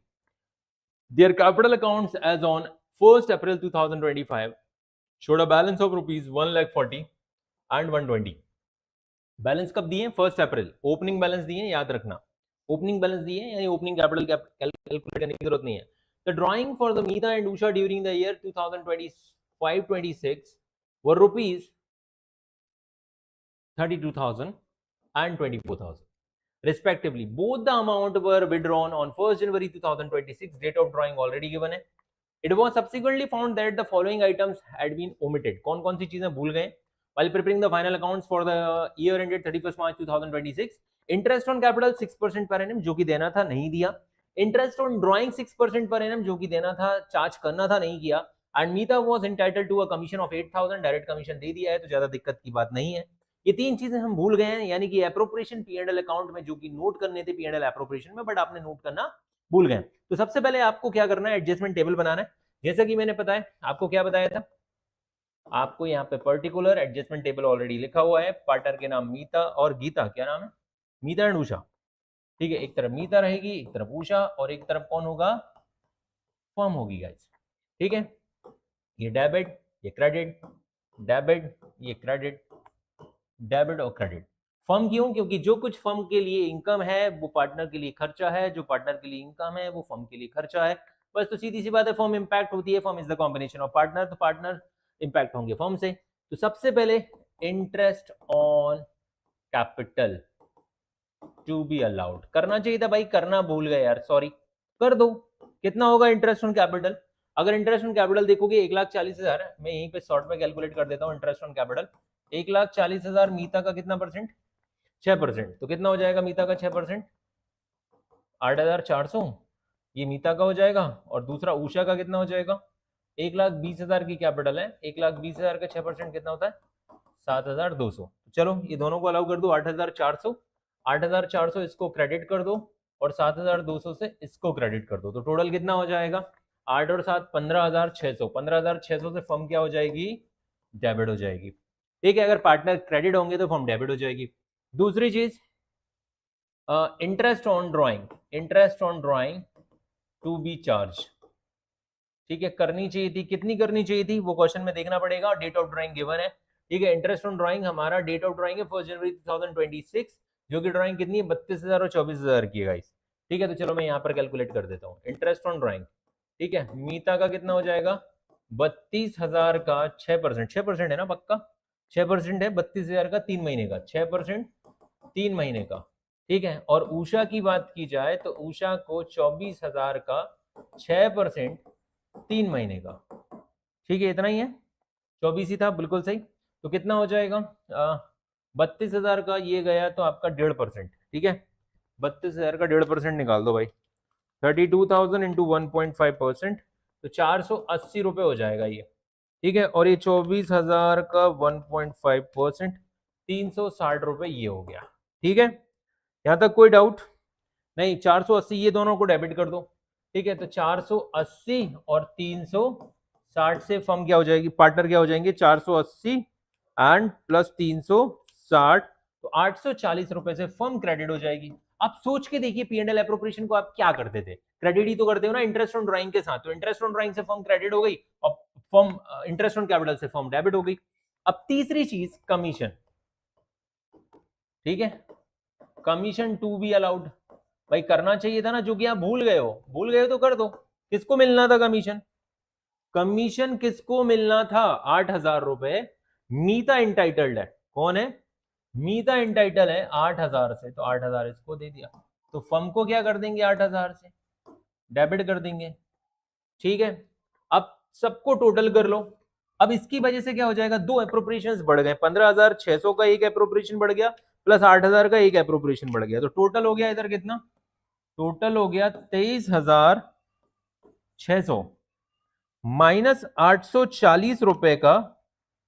Their capital accounts as on 1st April 2025 showed a balance of rupees 1,40,000 and 120. Balance कब दिए? 1 अप्रैल। ओपनिंग बैलेंस दिए, याद रखना, ओपनिंग बैलेंस दिए, यानी opening capital calculate करने की जरूरत नहीं है। The drawing for the Meeta and Usha during the year 2025-26 were rupees 32,000 and 24,000 respectively. Both the amount were withdrawn on 1st January 2026, date of drawing already given है। It was subsequently found that the following items had been omitted. कौन कौन सी चीजें भूल गए? While preparing the final accounts for the year ended 31st March 2026, interest on capital 6% per annum जो कि देना था नहीं दिया, interest on drawing 6% per annum जो कि देना था, चार्ज करना था नहीं किया, and Meeta was entitled to a commission of 8000, direct commission दे दिया है तो ज्यादा दिक्कत की बात नहीं है। ये तीन चीजें हम भूल गए हैं, यानी कि एप्रोप्रिएशन P&L अकाउंट में जो कि नोट करने थे P&L एप्रोप्रिएशन में, बट आपने नोट करना भूल गए। तो सबसे पहले आपको क्या करना है, एडजस्टमेंट टेबल बनाना है। जैसा कि मैंने बताया, आपको क्या बताया था, आपको यहाँ पे पर्टिकुलर एडजस्टमेंट टेबल ऑलरेडी लिखा हुआ है। पार्टनर के नाम मीता और गीता, क्या नाम है, मीता एंड उषा, ठीक है। एक तरफ मीता रहेगी, एक तरफ उषा, और एक तरफ कौन होगा, फर्म होगी गाइस, ठीक है। ये डेबिट, ये क्रेडिट, डेबिट, ये क्रेडिट, डेबिट और क्रेडिट। फर्म क्यों, क्योंकि जो कुछ फर्म के लिए इनकम है वो पार्टनर के लिए खर्चा है, जो पार्टनर के लिए इनकम है वो फर्म के लिए खर्चा है। बस तो सीधी सी बात है, फर्म इंपैक्ट होती है, firm is the combination of partner, तो पार्टनर इंपैक्ट होंगे फर्म से। तो सबसे पहले interest on capital to be allowed करना चाहिए था भाई, करना भूल गए यार, सॉरी, कर दो। कितना होगा इंटरेस्ट ऑन कैपिटल, अगर इंटरेस्ट ऑन कैपिटल देखोगे 1,40,000, मैं यहीं पे शॉर्ट में कैलकुलेट कर देता हूँ। इंटरेस्ट ऑन कैपिटल 1,40,000, मीता का कितना परसेंट, 6%, तो कितना हो जाएगा मीता का 6%, 8,400, ये मीता का हो जाएगा। और दूसरा उषा का कितना हो जाएगा, 1,20,000 की कैपिटल है, 1,20,000 का 6% कितना होता है, 7,200। चलो ये दोनों को अलाउ कर दो, 8,400, 8,400 इसको क्रेडिट कर दो, और 7,200 से इसको क्रेडिट कर दो, तो टोटल कितना हो जाएगा, 8 और 7 15,600, 15,600 से फर्म क्या हो जाएगी, डेबिट हो जाएगी, ठीक है। अगर पार्टनर क्रेडिट होंगे तो फर्म डेबिट हो जाएगी। दूसरी चीज, interest on drawing, interest on drawing to be charge, ठीक है, करनी चाहिए थी, कितनी करनी चाहिए थी वो क्वेश्चन में देखना पड़ेगा। डेट ऑफ ड्राइंग गिवन है, ठीक है। इंटरेस्ट ऑन ड्राइंग, हमारा डेट ऑफ ड्राइंग है 1 जनवरी 2026, जो कि ड्राइंग कितनी है, 32,000 और 24,000 की है गाइस, ठीक है। तो चलो मैं यहाँ पर कैलकुलेट कर देता हूँ इंटरेस्ट ऑन ड्राइंग, ठीक है। मीता का कितना हो जाएगा, 32,000 का 6%, 6% है ना पक्का, 6% है 32,000 का 3 महीने का, 6% 3 महीने का, ठीक है। और उषा की बात की जाए तो उषा को 24,000 का 6% 3 महीने का, ठीक है, इतना ही है, 24 ही था, बिल्कुल सही। तो कितना हो जाएगा, 32,000 का ये गया तो आपका 1.5%, ठीक है। 32,000 का 1.5% निकाल दो भाई, 32,000 इंटू 1.5%, तो 480 रुपये हो जाएगा ये, ठीक है। और ये 24,000 का 1.5%, 360 रुपये ये हो गया, ठीक है। यहाँ तक कोई डाउट नहीं, 480 ये दोनों को डेबिट कर दो, ठीक है। तो 480 और 360 से फर्म क्या हो जाएगी, पार्टनर क्या हो जाएंगे, 480 एंड प्लस 360, तो 840 रुपए से फर्म क्रेडिट हो जाएगी। आप सोच के देखिए P&L एप्रोप्रिएशन को आप क्या करते थे, क्रेडिट ही तो करते हो ना इंटरेस्ट ऑन ड्राइंग के साथ, तो इंटरेस्ट ऑन ड्राइंग से फर्म क्रेडिट हो गई और फर्म इंटरेस्ट ऑन कैपिटल से फर्म डेबिट हो गई। अब तीसरी चीज कमीशन, ठीक है, कमीशन टू बी अलाउड, भाई करना चाहिए था ना, जो कि आप भूल गए हो, भूल गए हो तो कर दो। किसको मिलना था कमीशन, कमीशन किसको मिलना था, 8,000 रुपए मीता इंटाइटल्ड है, कौन है, मीता इंटाइटल है 8,000 से, तो 8,000 इसको दे दिया, तो फर्म को क्या कर देंगे, 8,000 से डेबिट कर देंगे, ठीक है। अब सबको टोटल कर लो, अब इसकी वजह से क्या हो जाएगा, दो एप्रोप्रिएशंस बढ़ गए, 15,600 का एक एप्रोप्रिएशन बढ़ गया, प्लस 8,000 का एक एप्रोप्रिएशन बढ़ गया, तो टोटल हो गया इधर कितना, टोटल हो गया 23,600 माइनस 840 रुपए का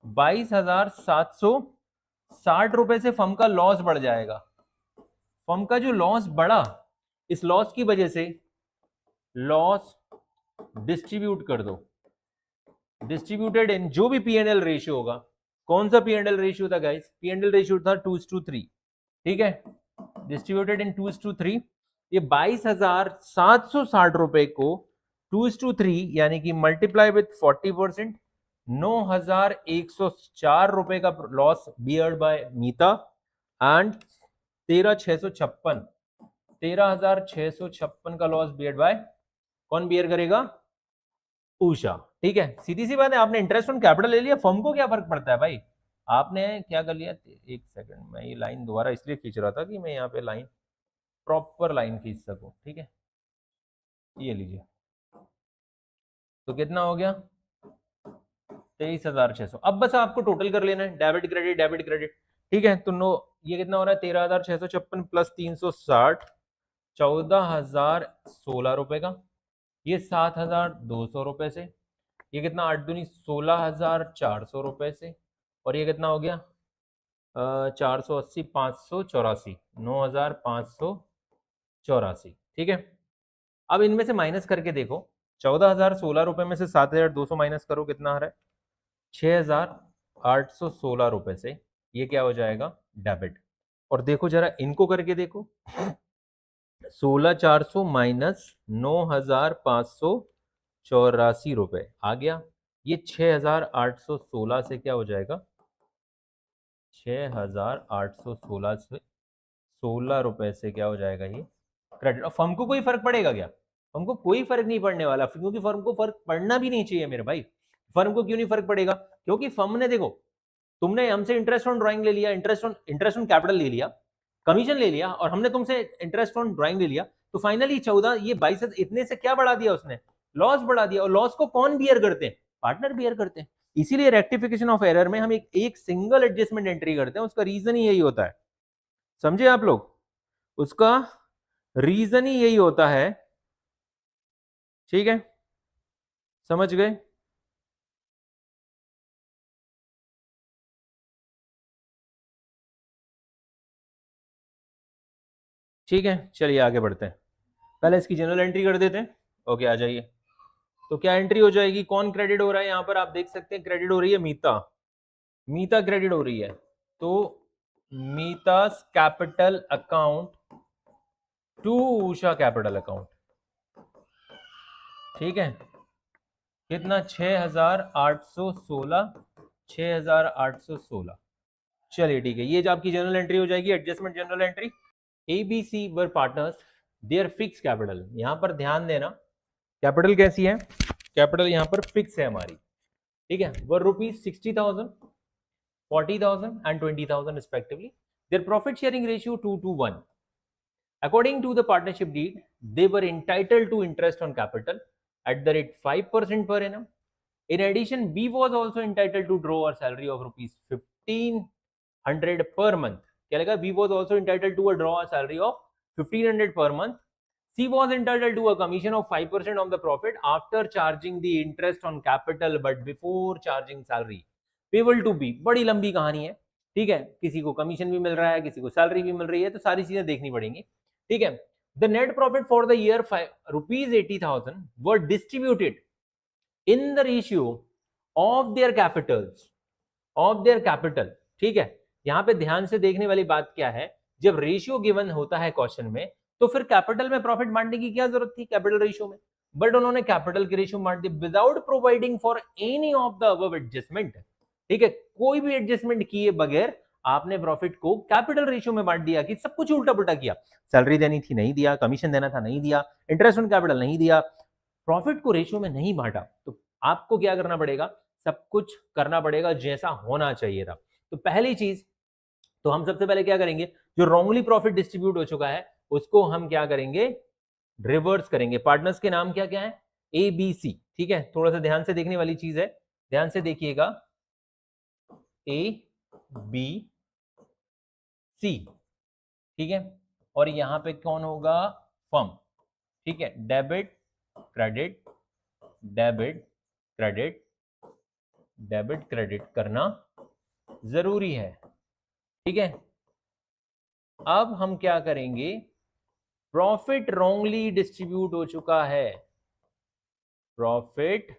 22,760 रुपए से फर्म का लॉस बढ़ जाएगा। फर्म का जो लॉस बढ़ा, इस लॉस की वजह से लॉस डिस्ट्रीब्यूट कर दो, डिस्ट्रीब्यूटेड इन जो भी P&L रेशियो होगा, कौन सा P&L रेशियो था गाइस, P&L रेशियो था 2:3, ठीक है, डिस्ट्रीब्यूटेड इन 2:3। ये 22,760 रुपए को 2:3 यानी कि मल्टीप्लाई विथ 40%, 9,104 रुपए का loss beared by Meeta and 13,656 का लॉस बियर्ड बाय कौन बियर करेगा, उषा, ठीक है। सीधी सी बात है, आपने इंटरेस्ट ऑन कैपिटल ले लिया, फर्म को क्या फर्क पड़ता है भाई, आपने क्या कर लिया, एक सेकंड मैं ये लाइन दोबारा इसलिए खींच रहा था कि मैं यहाँ पे लाइन प्रॉपर लाइन खींच सकूं, ठीक है। ये लीजिए, तो कितना हो गया 23,600। अब बस आपको टोटल कर लेना है, डेबिट क्रेडिट डेबिट क्रेडिट, ठीक है। तो नो, ये कितना हो रहा है 13,656 प्लस 360, 14,016 रुपए का, ये 7,200 रुपए से, ये कितना 8 दूनी 16,400 रुपए से, और ये कितना हो गया 480 584, 9,584। ठीक है, अब इनमें से माइनस करके देखो, 14,016 रुपए में से 7,200 माइनस करो, कितना आ रहा है 6,816 रुपए से, ये क्या हो जाएगा डेबिट। और देखो जरा इनको करके देखो, 16,400 माइनस 9,584 रुपए आ गया, ये 6,816 से क्या हो जाएगा 6,816 से 16 रुपए से क्या हो जाएगा ये क्रेडिट। और फर्म को कोई फर्क पड़ेगा क्या? फर्म को कोई फर्क नहीं पड़ने वाला, क्योंकि फर्म को फर्क पड़ना भी नहीं चाहिए मेरे भाई। फर्म को क्यों नहीं फर्क पड़ेगा? क्योंकि फर्म ने देखो, तुमने हमसे इंटरेस्ट ऑन ड्राइंग ले लिया, इंटरेस्ट ऑन कैपिटल ले लिया, कमीशन ले लिया, और हमने तुमसे इंटरेस्ट ऑन ड्राइंग ले लिया, तो फाइनली 14 ये 22 इतने से क्या बढ़ा दिया उसने, लॉस बढ़ा दिया। और लॉस को कौन बियर करते हैं? पार्टनर बियर करते हैं। इसीलिए रेक्टिफिकेशन ऑफ एरर में हम एक सिंगल एडजस्टमेंट एंट्री करते हैं, उसका रीजन ही यही होता है। समझे आप लोग? उसका रीजन ही यही होता है। ठीक है, समझ गए? ठीक है, चलिए आगे बढ़ते हैं। पहले इसकी जनरल एंट्री कर देते हैं। ओके, आ जाइए। तो क्या एंट्री हो जाएगी, कौन क्रेडिट हो रहा है? यहां पर आप देख सकते हैं क्रेडिट हो रही है मीता, मीता क्रेडिट हो रही है। तो Meeta capital account to Usha capital account. ठीक है, कितना 6,816, 6,816। चलिए ठीक है, ये जो आपकी जनरल एंट्री हो जाएगी, adjustment journal entry. ABC were partners, their fix capital. यहां पर ध्यान देना, कैपिटल कैसी है, कैपिटल यहां पर फिक्स है हमारी। ठीक है, वर rupees 60,000, 40,000 and 20,000 respectively. Their profit sharing ratio 2:1. According to the partnership deed, they were entitled to interest on capital at the rate 5% per annum. In addition, B was also entitled to draw a salary of rupees 1,500 per month. क्या लगा? B was also entitled to draw a salary of 1,500 per month. C was entitled to a commission of 5% of the profit after charging the interest on capital but before charging salary. Payable to B, बड़ी लंबी कहानी है। ठीक है, किसी को commission भी मिल रहा है, किसी को सैलरी भी मिल रही है, तो सारी चीजें देखनी पड़ेंगी। ठीक है, the net profit for the year rupees 80,000 were distributed in the ratio of their capitals, of their capital। ठीक है, यहां पे ध्यान से देखने वाली बात क्या है, जब रेशियो गिवन होता है क्वेश्चन में, तो फिर कैपिटल में प्रॉफिट बांटने की क्या जरूरत थी कैपिटल रेशियो में, बट उन्होंने कैपिटल के रेशियो बांट दी without providing for any of the above adjustment. ठीक है, कोई भी एडजस्टमेंट किए बगैर आपने प्रॉफिट को कैपिटल रेशियो में बांट दिया, कि सब कुछ उल्टा पुल्टा किया। सैलरी देनी थी नहीं दिया, कमीशन देना था नहीं दिया, इंटरेस्ट ऑन कैपिटल नहीं दिया, प्रॉफिट को रेशियो में नहीं बांटा। तो आपको क्या करना पड़ेगा, सब कुछ करना पड़ेगा जैसा होना चाहिए था। तो पहली चीज, तो हम सबसे पहले क्या करेंगे, जो रॉन्गली प्रॉफिट डिस्ट्रीब्यूट हो चुका है उसको हम क्या करेंगे, रिवर्स करेंगे। पार्टनर्स के नाम क्या क्या है, ए बी सी। ठीक है, थोड़ा सा ध्यान से देखने वाली चीज है, ध्यान से देखिएगा, ए बी सी। ठीक है, और यहां पे कौन होगा, फर्म। ठीक है, debit credit, debit credit, debit credit करना जरूरी है। ठीक है, अब हम क्या करेंगे, प्रॉफिट रॉन्गली डिस्ट्रीब्यूट हो चुका है, profit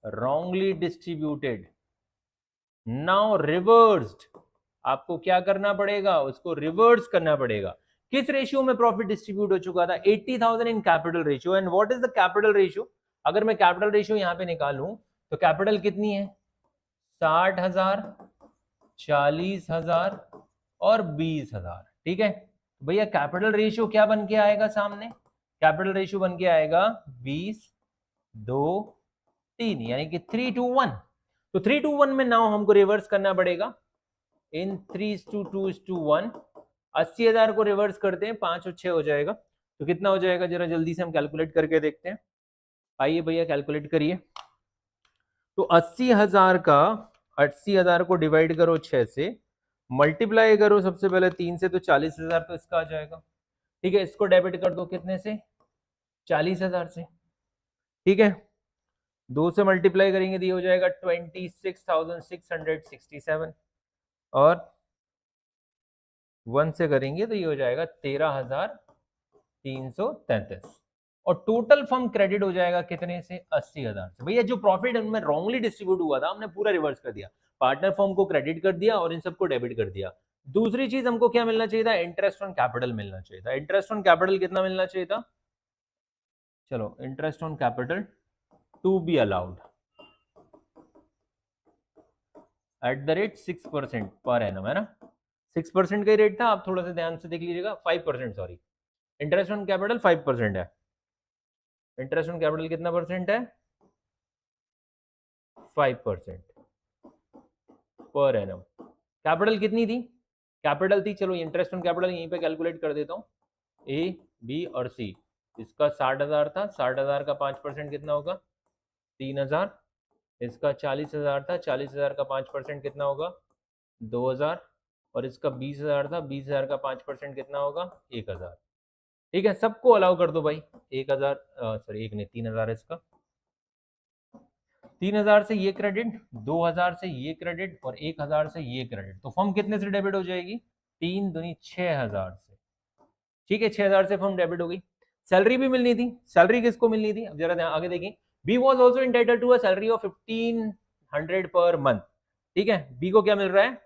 wrongly distributed, now reversed. आपको क्या करना पड़ेगा, उसको रिवर्स करना पड़ेगा। किस रेशियो में प्रॉफिट डिस्ट्रीब्यूट हो चुका था, 80,000 in capital ratio. And what is the capital ratio? अगर मैं कैपिटल रेशियो यहां पे निकालूं तो कैपिटल कितनी है, 60,000, 40,000 और 20,000। ठीक है, भैया कैपिटल रेशियो क्या बन के आएगा सामने, कैपिटल रेशियो बन के आएगा 20, 2, 3, यानी कि 3:1। तो 3:1 में नाउ हमको रिवर्स करना पड़ेगा इन 3:2:1। 80,000 को रिवर्स करते हैं, 5 और 6 हो जाएगा, तो कितना हो जाएगा जरा जल्दी से हम कैलकुलेट करके देखते हैं। आइए भैया कैलकुलेट करिए। तो 80,000 का, 80,000 को डिवाइड करो 6 से, मल्टीप्लाई करो सबसे पहले 3 से, तो 40,000 तो इसका आ जाएगा। ठीक है, इसको डेबिट कर दो कितने से, 40,000 से। ठीक है, 2 से मल्टीप्लाई करेंगे तो ये हो जाएगा 26,667 और 1 से करेंगे तो ये हो जाएगा 13,333 और टोटल फर्म क्रेडिट हो जाएगा कितने से 80,000 से। भैया जो प्रॉफिट उनमें रॉन्गली डिस्ट्रीब्यूट हुआ था हमने पूरा रिवर्स कर दिया, पार्टनर फर्म को क्रेडिट कर दिया और इन सबको डेबिट कर दिया। दूसरी चीज हमको क्या मिलना चाहिए था, इंटरेस्ट ऑन कैपिटल मिलना चाहिए था। इंटरेस्ट ऑन कैपिटल कितना मिलना चाहिए था, चलो interest on capital to be allowed at the rate 6% per annum, है ना। 6% का ही रेट था, आप थोड़ा सा ध्यान से देख लीजिएगा, 5% सॉरी, इंटरेस्ट ऑन कैपिटल 5% है। इंटरेस्ट ऑन कैपिटल कितना परसेंट है, 5% पर एनम। कैपिटल कितनी थी, कैपिटल थी, चलो इंटरेस्ट ऑन कैपिटल यहीं पे कैलकुलेट कर देता हूँ, ए बी और सी। इसका 60,000 था, 60,000 का 5% कितना होगा, 3,000। इसका 40,000 था, 40,000 का 5% कितना होगा, 2,000। और इसका 20,000 था, 20,000 का 5% कितना होगा, 1,000। ठीक है, सबको अलाउ कर दो भाई, 1,000 सॉरी 1 नहीं 3,000 है इसका, 3,000 से ये क्रेडिट, 2,000 से ये क्रेडिट और 1,000 से ये क्रेडिट। तो फर्म कितने से डेबिट हो जाएगी, 3 दूनी 6,000 से। ठीक है, 6,000 से फर्म डेबिट हो गई। सैलरी भी मिलनी थी, सैलरी किसको मिलनी थी, अब जरा आगे देखें। B was also entitle to a salary of 1,500 per month. ठीक है, बी को क्या मिल रहा है,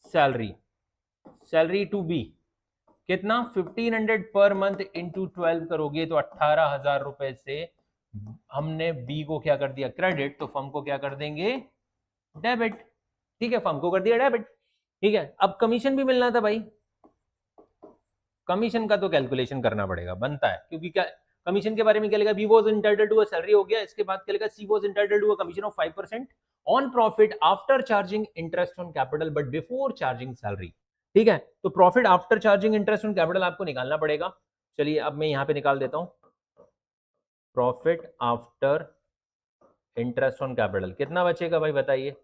सैलरी, सैलरी टू बी कितना, 1,500 पर मंथ इंटू 12 करोगे तो 18,000 रुपए से हमने बी को क्या कर दिया, क्रेडिट, तो फर्म को क्या कर देंगे, डेबिट। ठीक है, फर्म को कर दिया डेबिट। ठीक है, अब कमीशन भी मिलना था भाई, कमीशन का तो कैलकुलेशन करना पड़ेगा, बनता है, क्योंकि क्या कमीशन के बारे में क्या लिखा, B was entitle to a salary हो गया, इसके बाद क्या लिखा, C was entitle to a commission of 5% on profit after charging interest on capital but before charging salary. ठीक है, तो profit after charging interest on capital आपको निकालना पड़ेगा। चलिए अब मैं यहां पे निकाल देता हूं, profit after interest on capital कितना बचेगा भाई बताइए,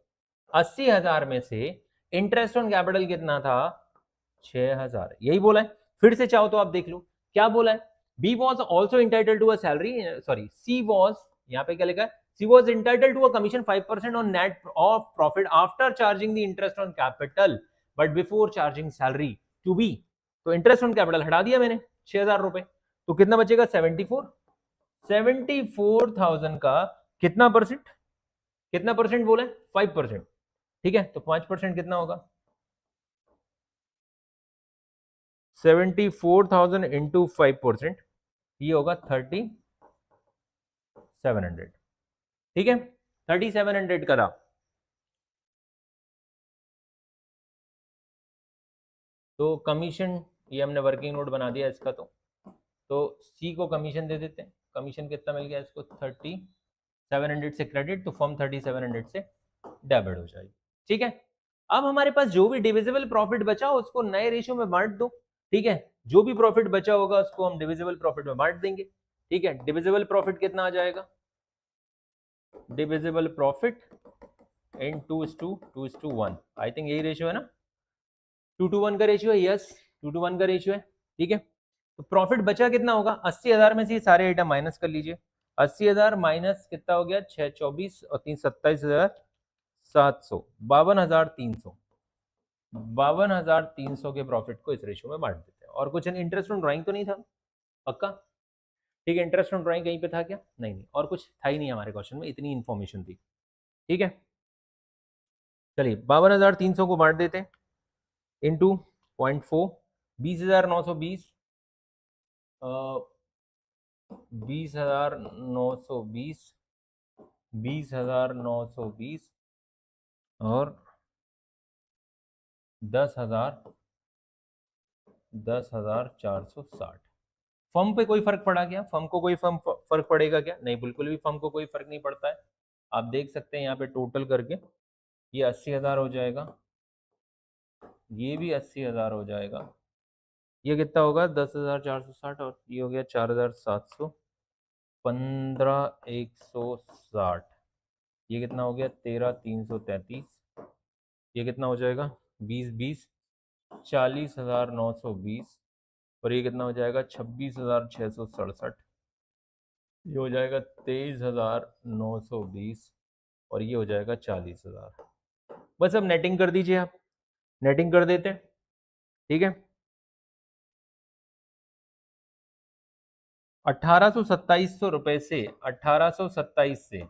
80,000 में से इंटरेस्ट ऑन कैपिटल कितना था, 6,000, यही बोला है। फिर से चाहो तो आप देख लो क्या बोला है, B was also entitle to a salary, sorry C was, यहाँ पे क्या लिखा है, C was entitle to a commission 5% on net of profit after charging the interest on capital but before charging salary to be. तो interest on capital हटा दिया मैंने, 6,000 रुपए, तो कितना बचेगा, 74,000 का कितना परसेंट, कितना परसेंट बोला है, 5%। ठीक है, तो 5% कितना होगा, 74,000 इंटू 5%, ये होगा 3,700। ठीक है, 3,700 का था। तो कमीशन, ये हमने वर्किंग नोट बना दिया इसका, तो सी को कमीशन दे देते हैं। कमीशन कितना मिल गया इसको, 3,700 से क्रेडिट, तो फर्म 3,700 से डेबिट हो जाएगी। ठीक है, अब हमारे पास जो भी डिविजिबल प्रॉफिट बचा उसको नए रेशियो में बांट दो। ठीक है, जो भी प्रॉफिट बचा होगा उसको हम डिविजिबल प्रॉफिट में बांट देंगे। ठीक है, डिविजिबल प्रॉफिट कितना आ जाएगा, divisible profit in 2:1, I think यही रेशियो है ना, 2:1 का रेशियो है, यस 2:1 का रेशियो है। ठीक है, तो प्रॉफिट बचा कितना होगा, 80,000 में से ये सारे आइटम माइनस कर लीजिए, 80,000 माइनस कितना हो गया, 624 और 3 27,700, 52,300, 52,300 के प्रॉफिट को इस रेशियो में बांट देते हैं। और कुछ इंटरेस्ट ऑन ड्राइंग तो नहीं था पक्का, ठीक है, इंटरेस्ट ऑन ड्राइंग कहीं पे था क्या, नहीं नहीं, और कुछ था ही नहीं हमारे क्वेश्चन में, इतनी इंफॉर्मेशन थी। ठीक है, चलिए 52,300 को बांट देते हैं इंटू 0.4, 20,920, 20,920, 20,920 और 10,460। फर्म पे कोई फर्क पड़ा क्या, फर्म को कोई फर्क पड़ेगा क्या, नहीं बिल्कुल भी फर्म को कोई फर्क नहीं पड़ता है। आप देख सकते हैं यहाँ पे टोटल करके ये 80,000 हो जाएगा, ये भी 80,000 हो जाएगा, ये कितना होगा 10,460 और ये हो गया 4,700, 15,160, ये कितना हो गया 13,333, ये कितना हो जाएगा 20,20, 40,920 और ये कितना हो जाएगा 26,667। ये हो जाएगा 23,920 और ये हो जाएगा 40,000। बस अब नेटिंग कर दीजिए आप, नेटिंग कर देते हैं, ठीक है। 1827 रुपए से 1827 से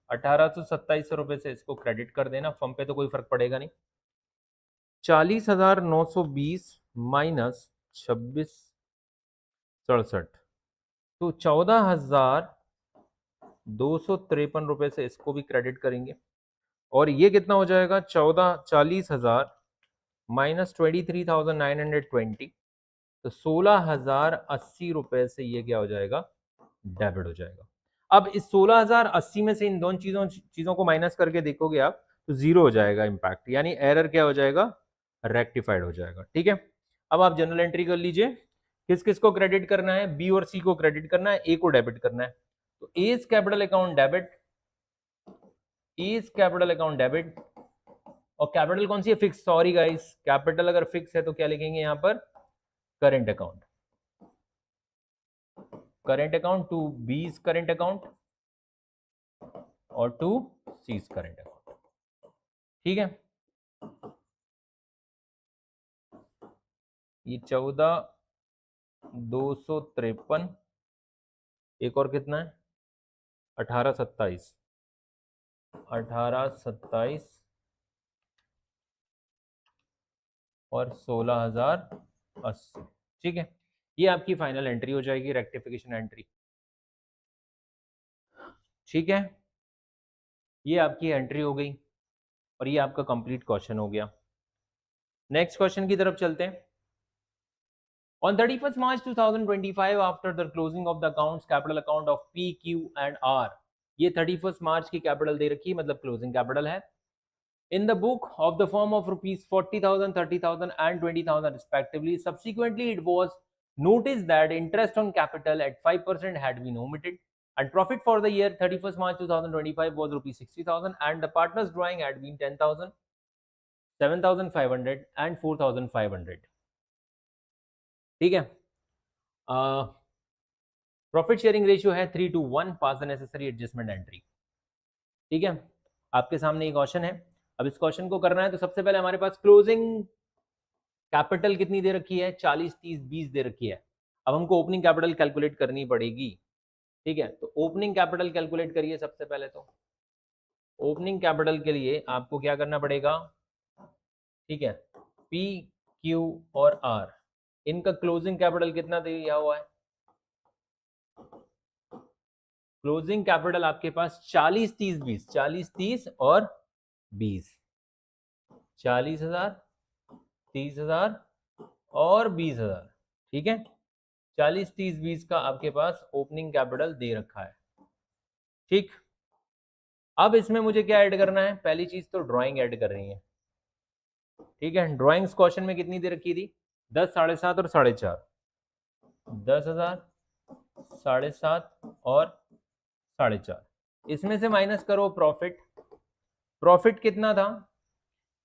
1827 रुपए से इसको क्रेडिट कर देना, फर्म पे तो कोई फर्क पड़ेगा नहीं। 40,920 माइनस 2667 तो 14,253 रुपए से इसको भी क्रेडिट करेंगे। और ये कितना हो जाएगा, 40,000 माइनस 23,920 तो 16,080 रुपए से ये क्या हो जाएगा, डेबिट हो जाएगा। अब इस 16,080 में से इन दोनों चीजों को माइनस करके देखोगे आप तो जीरो हो जाएगा इम्पैक्ट, यानी एरर क्या हो जाएगा, रेक्टिफाइड हो जाएगा, ठीक है। अब आप जनरल एंट्री कर लीजिए, किस किस को क्रेडिट करना है, बी और सी को क्रेडिट करना है, ए को डेबिट करना है। तो A's capital account debit, A's capital account debit, और कैपिटल कौन सी है, फिक्स, सॉरी गाइस, कैपिटल अगर फिक्स है तो क्या लिखेंगे यहां पर, current account, current account to B's current account और टू सीज करेंट अकाउंट, ठीक है। ये 14,253, एक और कितना है, 1827, 1827 और 16,080, ठीक है। ये आपकी फाइनल एंट्री हो जाएगी, रेक्टिफिकेशन एंट्री, ठीक है। ये आपकी एंट्री हो गई और ये आपका कंप्लीट क्वेश्चन हो गया। नेक्स्ट क्वेश्चन की तरफ चलते हैं। On 31st March 2025, after the closing of the accounts, capital account of P, Q and R, ये 31st मार्च की कैपिटल दे रखी है, मतलब क्लोजिंग कैपिटल है। In the book of the firm of rupees 40,000, 30,000 and 20,000 respectively. Subsequently, it was noticed that interest on capital at 5% had been omitted, and profit for the year 31st March 2025 was rupees 60,000, and the partners drawing had been 10,000, 7,500 and 4,500, ठीक है। Profit sharing ratio है 3:1, पास the necessary adjustment entry, ठीक है। आपके सामने ये question है। अब इस क्वेश्चन को करना है तो सबसे पहले हमारे पास क्लोजिंग कैपिटल कितनी दे रखी है, 40, 30, 20 दे रखी है। अब हमको ओपनिंग कैपिटल कैलकुलेट करनी पड़ेगी, ठीक है। तो ओपनिंग कैपिटल कैलकुलेट करिए सबसे पहले। तो ओपनिंग कैपिटल के लिए आपको क्या करना पड़ेगा, ठीक है, पी, क्यू और आर, इनका क्लोजिंग कैपिटल कितना दिया हुआ है, क्लोजिंग कैपिटल आपके पास 40, 30, 20, 40, 30 और 20, 40,000, 30,000 और 20,000, ठीक है। 40, 30, 20 का आपके पास ओपनिंग कैपिटल दे रखा है, ठीक। अब इसमें मुझे क्या ऐड करना है, पहली चीज तो ड्राइंग ऐड कर रही है, ठीक है। ड्राइंग्स क्वेश्चन में कितनी दे रखी थी, 10, 7.5 और 4.5, 10,000, 7.5 और 4.5, इसमें से माइनस करो प्रॉफिट, प्रॉफिट कितना था,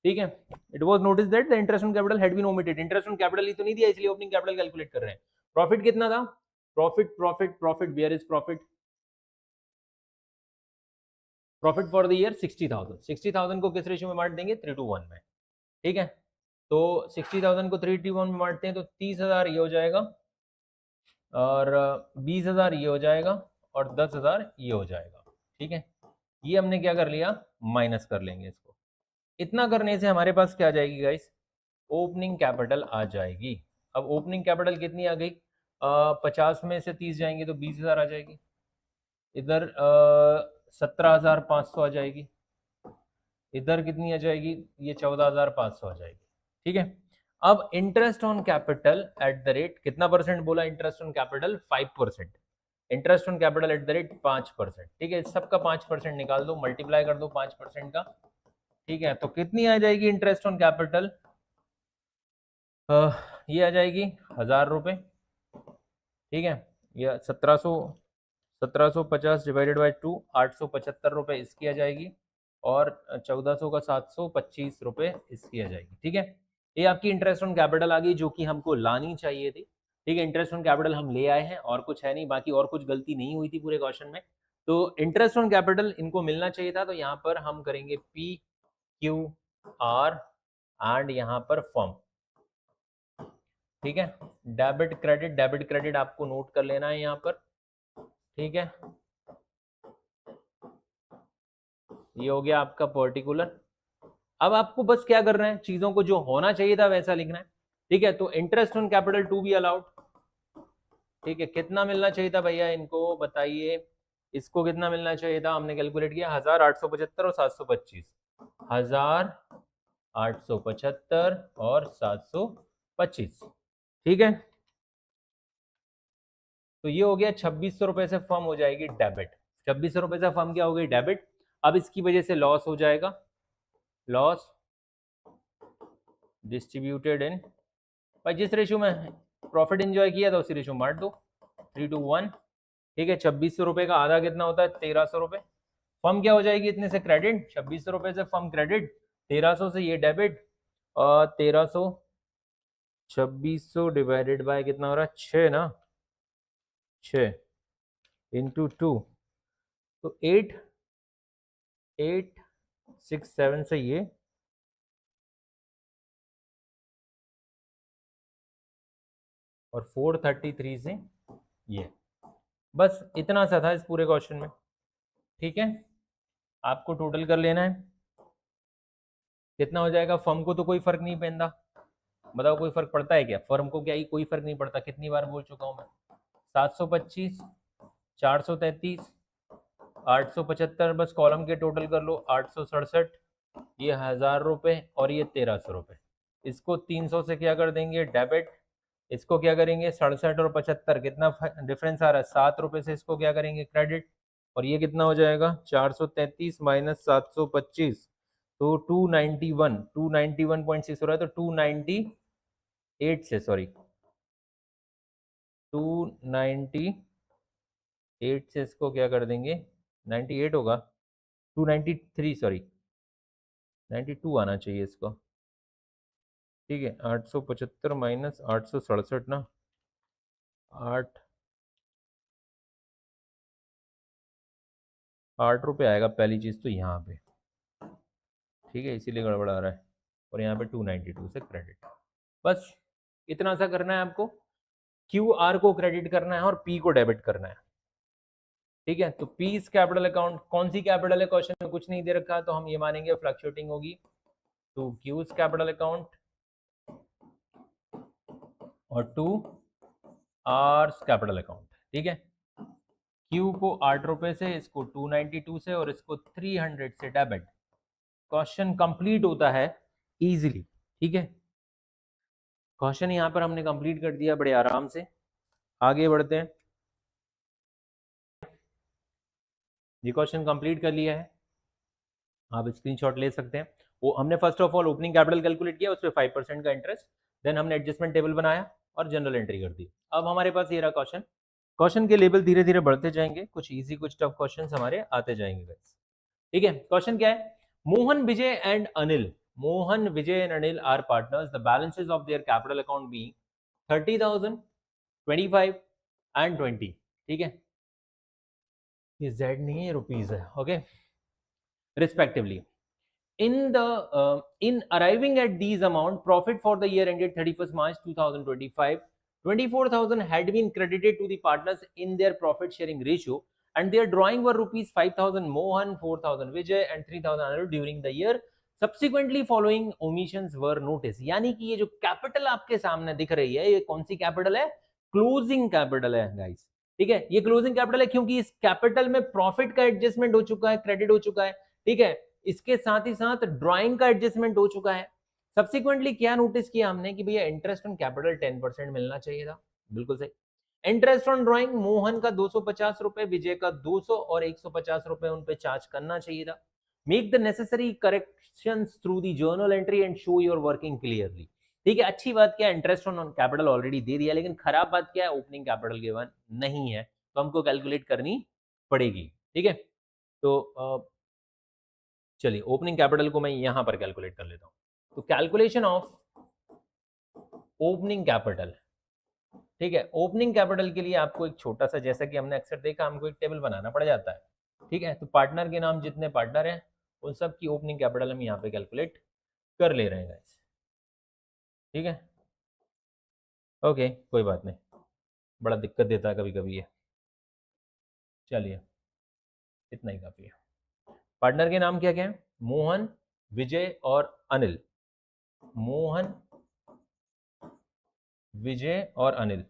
ठीक है। It was notice that the interest on capital had been omitted, interest on capital ही तो नहीं दिया, इसलिए ओपनिंग कैपिटल कैलकुलेट कर रहे हैं। प्रॉफिट कितना था, profit profit profit, where is profit, profit for the year 60,000, 60,000 को किस रेशियो में बांट देंगे, 3:1 में, ठीक है। तो 60,000 को 3:1 में बांटते हैं तो 30,000 ये हो जाएगा और 20,000 ये हो जाएगा और 10,000 ये हो जाएगा, ठीक है। ये हमने क्या कर लिया, माइनस कर लेंगे इसको। इतना करने से हमारे पास क्या आ जाएगी गाइस, ओपनिंग कैपिटल आ जाएगी। अब ओपनिंग कैपिटल कितनी आ गई, 50 में से 30 जाएंगे तो 20,000 आ जाएगी, इधर 17,500 आ जाएगी, इधर कितनी आ जाएगी, ये 14,500 आ जाएगी, ठीक है। अब interest on capital eight the rate कितना परसेंट बोला, interest on capital 5%, interest on capital eight the rate 5%, ठीक है। सबका 5% निकाल दो, मल्टीप्लाई कर दो 5% का, ठीक है। तो कितनी आ जाएगी इंटरेस्ट ऑन कैपिटल, ये आ जाएगी 1,000 रुपये, ठीक है। ये 1750 डिवाइडेड बाई 2, 875 रुपये इसकी आ जाएगी और 1400 का 725 रुपये इसकी आ जाएगी, ठीक है। ये आपकी इंटरेस्ट ऑन कैपिटल आ गई जो कि हमको लानी चाहिए थी, ठीक है, इंटरेस्ट ऑन कैपिटल हम ले आए हैं और कुछ है नहीं, बाकी और कुछ गलती नहीं हुई थी पूरे क्वेश्चन में। तो इंटरेस्ट ऑन कैपिटल इनको मिलना चाहिए था, तो यहाँ पर हम करेंगे पी क्यू आर एंड यहाँ पर फर्म। ठीक है, डेबिट क्रेडिट आपको नोट कर लेना है यहाँ पर। ठीक है, ये हो गया आपका पर्टिकुलर। अब आपको बस क्या करना है, चीजों को जो होना चाहिए था वैसा लिखना है। ठीक है, तो interest on capital to be allowed. ठीक है, कितना मिलना चाहिए था भैया इनको बताइए, इसको कितना मिलना चाहिए था, हमने कैलकुलेट किया 1875 और 725, 1875 और 725। ठीक है, तो ये हो गया 2600 रुपए से फर्म हो जाएगी डेबिट। 2600 रुपए से फर्म क्या हो गई, डेबिट। अब इसकी वजह से लॉस हो जाएगा, लॉस डिस्ट्रीब्यूटेड इन, भाई जिस रेशियो में प्रॉफिट एंजॉय किया था उसी रेशियो में बांट दो, 3:1। ठीक है, 2600 रुपए का आधा कितना होता है, 1300 रुपए। फर्म क्या हो जाएगी इतने से क्रेडिट, 2600 रुपए से फर्म क्रेडिट, 1300 से ये डेबिट, और 1300 2600 डिवाइडेड बाय कितना हो रहा है, 6 ना, 6 इंटू 2, तो 867 से ये, और 433 से ये, बस इतना सा था इस पूरे क्वेश्चन में। ठीक है, आपको टोटल कर लेना है, कितना हो जाएगा। फर्म को तो कोई फर्क नहीं पड़ता, बताओ कोई फर्क पड़ता है क्या, फर्म को क्या ही कोई फर्क नहीं पड़ता, कितनी बार बोल चुका हूं मैं। 725, 433, 875, बस कॉलम के टोटल कर लो, 867, ये 1000 रुपए और ये 1300 रुपए। इसको 300 से क्या कर देंगे, डेबिट। इसको क्या करेंगे, 67 और 75 कितना डिफरेंस आ रहा है, 7 रुपए से इसको क्या करेंगे, क्रेडिट। और ये कितना हो जाएगा, 433 माइनस 725, तो 291.6 हो रहा है, तो 298 से, सॉरी 298 से इसको क्या कर देंगे, 98 होगा, 293, सॉरी 92 आना चाहिए इसको। ठीक है, 875 माइनस 867 ना, 8 रुपये आएगा पहली चीज़ तो यहाँ पे। ठीक है, इसीलिए गड़बड़ आ रहा है, और यहाँ पे 292 से क्रेडिट। बस इतना सा करना है आपको, क्यू आर को क्रेडिट करना है और पी को डेबिट करना है। ठीक है, तो पी इज कैपिटल अकाउंट, कौन सी कैपिटल है, क्वेश्चन में कुछ नहीं दे रखा, तो हम ये मानेंगे फ्लक्चुएटिंग होगी। तो क्यू इज कैपिटल अकाउंट और टू आर कैपिटल अकाउंट। ठीक है, क्यू को 8 रुपए से, इसको 292 से, और इसको 300 से डेबिट। क्वेश्चन कंप्लीट होता है इजीली। ठीक है, क्वेश्चन यहां पर हमने कंप्लीट कर दिया बड़े आराम से। आगे बढ़ते हैं, ये क्वेश्चन कंप्लीट कर लिया है, आप स्क्रीनशॉट ले सकते हैं। वो हमने first of all opening capital calculate किया, उस पर 5% का इंटरेस्ट, देन हमने एडजस्टमेंट टेबल बनाया और जनरल एंट्री कर दी। अब हमारे पास ये रहा क्वेश्चन, क्वेश्चन के लेवल धीरे धीरे बढ़ते जाएंगे, कुछ इजी कुछ टफ क्वेश्चन हमारे आते जाएंगे गाइस। ठीक है, क्वेश्चन क्या है, Mohan Vijay and Anil, Mohan Vijay and Anil are partners, the balances of their capital account being 30,000, 25 and 20। ठीक है, ये जेड नहीं है, रुपीज है, okay, respectively. In arriving at these amount, profit for the year ended 31st March 2025, 24,000 had been credited to the partners in their profit sharing ratio, and their drawing were rupees 5,000 Mohan, 4,000 Vijay, and 3,000 Anuj during the year. Subsequently, following omissions were noticed. यानी कि ये जो capital आपके सामने दिख रही है, ये कौन सी कैपिटल है, क्लोजिंग कैपिटल है गाइस। ठीक है, ये क्लोजिंग कैपिटल है क्योंकि इस कैपिटल में प्रॉफिट का एडजस्टमेंट हो चुका है, क्रेडिट हो चुका है। ठीक है, इसके साथ ही साथ ड्राइंग का एडजस्टमेंट हो चुका है। सब्सिक्वेंटली क्या नोटिस किया हमने कि भैया इंटरेस्ट ऑन कैपिटल 10% मिलना चाहिए था, बिल्कुल सही। इंटरेस्ट ऑन ड्राइंग मोहन का 250 रुपए, विजय का 200 और 150 रुपए उन पे चार्ज करना चाहिए था। Make the necessary corrections through the journal entry and show your working clearly. ठीक है, अच्छी बात क्या है, इंटरेस्ट ऑन कैपिटल ऑलरेडी दे दिया, लेकिन खराब बात क्या है, ओपनिंग कैपिटल गिवन नहीं है, तो हमको कैलकुलेट करनी पड़ेगी। ठीक है, तो चलिए ओपनिंग कैपिटल को मैं यहां पर कैलकुलेट कर लेता हूं। तो कैलकुलेशन ऑफ ओपनिंग कैपिटल, ठीक है, ओपनिंग कैपिटल के लिए आपको एक छोटा सा, जैसा कि हमने अक्सर देखा, हमको एक टेबल बनाना पड़ जाता है। ठीक है, तो पार्टनर के नाम जितने पार्टनर हैं उन सब की ओपनिंग कैपिटल हम यहाँ पे कैलकुलेट कर ले रहे हैं गाइस। ठीक है, ओके, कोई बात नहीं, बड़ा दिक्कत देता है कभी कभी ये। चलिए, इतना ही काफी है। पार्टनर के नाम क्या क्या है? मोहन, विजय और अनिल। मोहन, विजय और अनिल।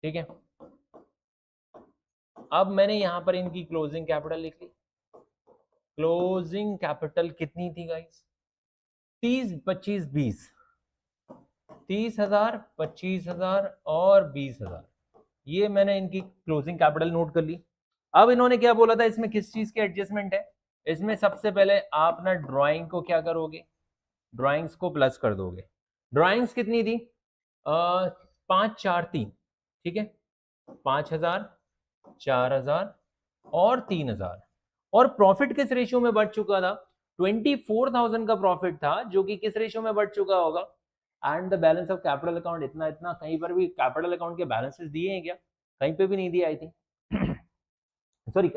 ठीक है, अब मैंने यहां पर इनकी क्लोजिंग कैपिटल लिख ली। क्लोजिंग कैपिटल कितनी थी गाइस? 30, 25, 20। 30,000, 25,000 और 20,000, ये मैंने इनकी क्लोजिंग कैपिटल नोट कर ली। अब इन्होंने क्या बोला था, इसमें किस चीज के एडजस्टमेंट है? इसमें सबसे पहले आप ना ड्राइंग को क्या करोगे, ड्राइंग्स को प्लस कर दोगे। ड्राइंग्स कितनी थी? 5,4,3। ठीक है, 5,000, 4,000 और 3,000। और प्रॉफिट किस रेशियो में बढ़ चुका था? 24,000 का प्रॉफिट था, जो कि किस रेशियो में बढ़ चुका होगा? And the balance of capital account इतना इतना। कहीं पर भी कैपिटल अकाउंट के बैलेंसेस दिए हैं क्या? कहीं पे भी नहीं दिया आई थिंक। सॉरी,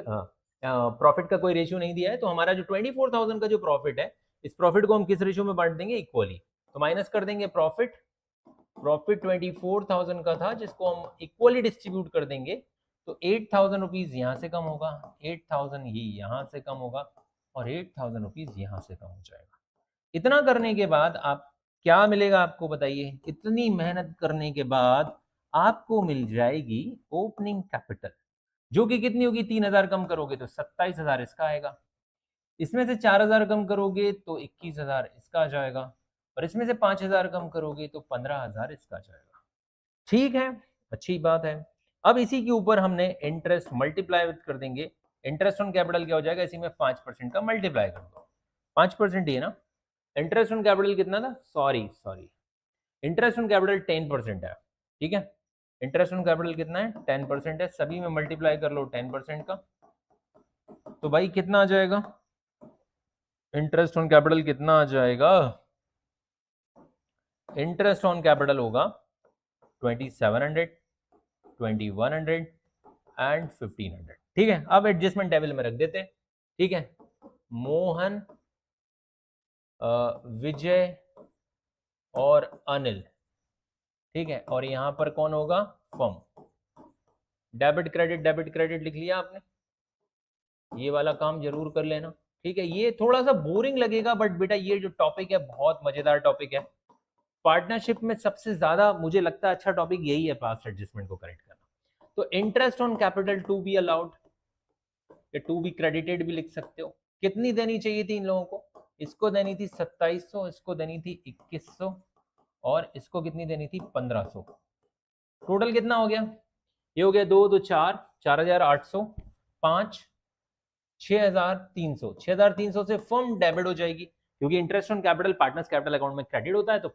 प्रॉफिट का कोई रेशियो नहीं दिया है। तो हमारा जो 24,000 का जो प्रॉफिट है, इस प्रॉफिट को हम किस रेशियो में बांट देंगे? इक्वली। तो माइनस कर देंगे प्रॉफिट। प्रॉफिट 24,000 का था, जिसको हम इक्वली डिस्ट्रीब्यूट कर देंगे। तो 8,000 रुपीज यहाँ से कम होगा, 8,000 ये यहाँ से कम होगा, और 8,000 रुपीज यहाँ से कम हो जाएगा। इतना करने के बाद आप क्या मिलेगा आपको बताइए? इतनी मेहनत करने के बाद आपको मिल जाएगी ओपनिंग कैपिटल, जो कि कितनी होगी? 3,000 कम करोगे तो 27,000 इसका आएगा। इसमें से 4,000 कम करोगे तो 21,000 इसका आ जाएगा। और इसमें से 5,000 कम करोगे तो 15,000 इसका आ जाएगा। ठीक है, अच्छी बात है। अब इसी के ऊपर हमने इंटरेस्ट मल्टीप्लाई कर देंगे। इंटरेस्ट ऑन कैपिटल क्या हो जाएगा? इसी में 5% का मल्टीप्लाई कर दो। 5% ही है ना? इंटरेस्ट ऑन कैपिटल कितना था? Sorry sorry, interest on capital 10% है। ठीक है, इंटरेस्ट ऑन कैपिटल कितना है? 10% है। सभी में मल्टीप्लाई कर लो 10% का, तो भाई कितना आ जाएगा? इंटरेस्ट ऑन कैपिटल कितना आ जाएगा? इंटरेस्ट ऑन कैपिटल होगा 2,700, 2,100 एंड 1,500। ठीक है, अब एडजस्टमेंट टेबल में रख देते हैं। ठीक है, मोहन, विजय और अनिल। ठीक है, और यहां पर कौन होगा? फर्म। डेबिट क्रेडिट लिख लिया आपने? ये वाला काम जरूर कर लेना। ठीक है, ये थोड़ा सा बोरिंग लगेगा, बट बेटा ये जो टॉपिक है बहुत मजेदार टॉपिक है। पार्टनरशिप में सबसे ज्यादा मुझे लगता है अच्छा टॉपिक यही है, पास्ट एडजस्टमेंट को करेक्ट करना। तो interest on capital to be allowed, या टू बी क्रेडिटेड भी लिख सकते हो। कितनी देनी चाहिए थी इन लोगों को? इसको देनी थी 2,700, इसको देनी थी 2,100, और इसको कितनी देनी थी? 1,500। टोटल कितना हो गया? ये हो गया 2 2 4, 4,800, 5, 6,300। 6,300 से फर्म डेबिट हो जाएगी, क्योंकि interest on capital partners capital account में क्रेडिट होता है। तो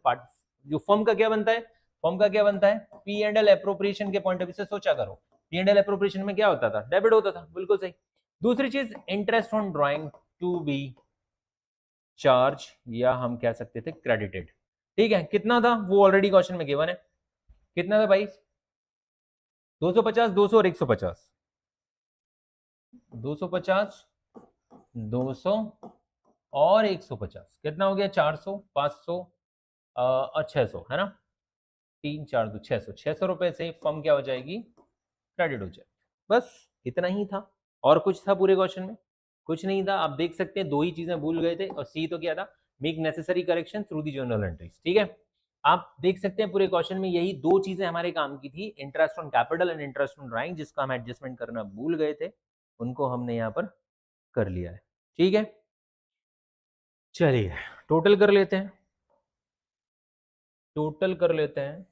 जो फर्म का क्या बनता है? फर्म का क्या बनता है? पी एंड एल एप्रोप्रिएशन के पॉइंट ऑफ व्यू से सोचा करो। पी एंड एल एप्रोप्रिएशन में क्या होता था? डेबिट होता था, बिल्कुल सही। दूसरी चीज, interest on drawing to be charge, या हम कह सकते थे क्रेडिटेड। ठीक है, कितना था वो ऑलरेडी क्वेश्चन में गिवन है। कितना था भाई? 250, 200 और 150। 250, 200 और 150, कितना हो गया? 400, 500 और 600, है ना? 3 4 2 600। 600 रुपए से फर्म क्या हो जाएगी? क्रेडिट हो जाएगी। बस इतना ही था। और कुछ था पूरे क्वेश्चन में? कुछ नहीं था। आप देख सकते हैं, दो ही चीजें भूल गए थे, और सी तो क्या था? Make necessary correction through the journal entries. ठीक है, आप देख सकते हैं पूरे क्वेश्चन में यही दो चीजें हमारे काम की थी, interest on capital and interest on drawing, जिसका हम एडजस्टमेंट करना भूल गए थे, उनको हमने यहाँ पर कर लिया है। ठीक है, चलिए टोटल कर लेते हैं। टोटल कर लेते हैं।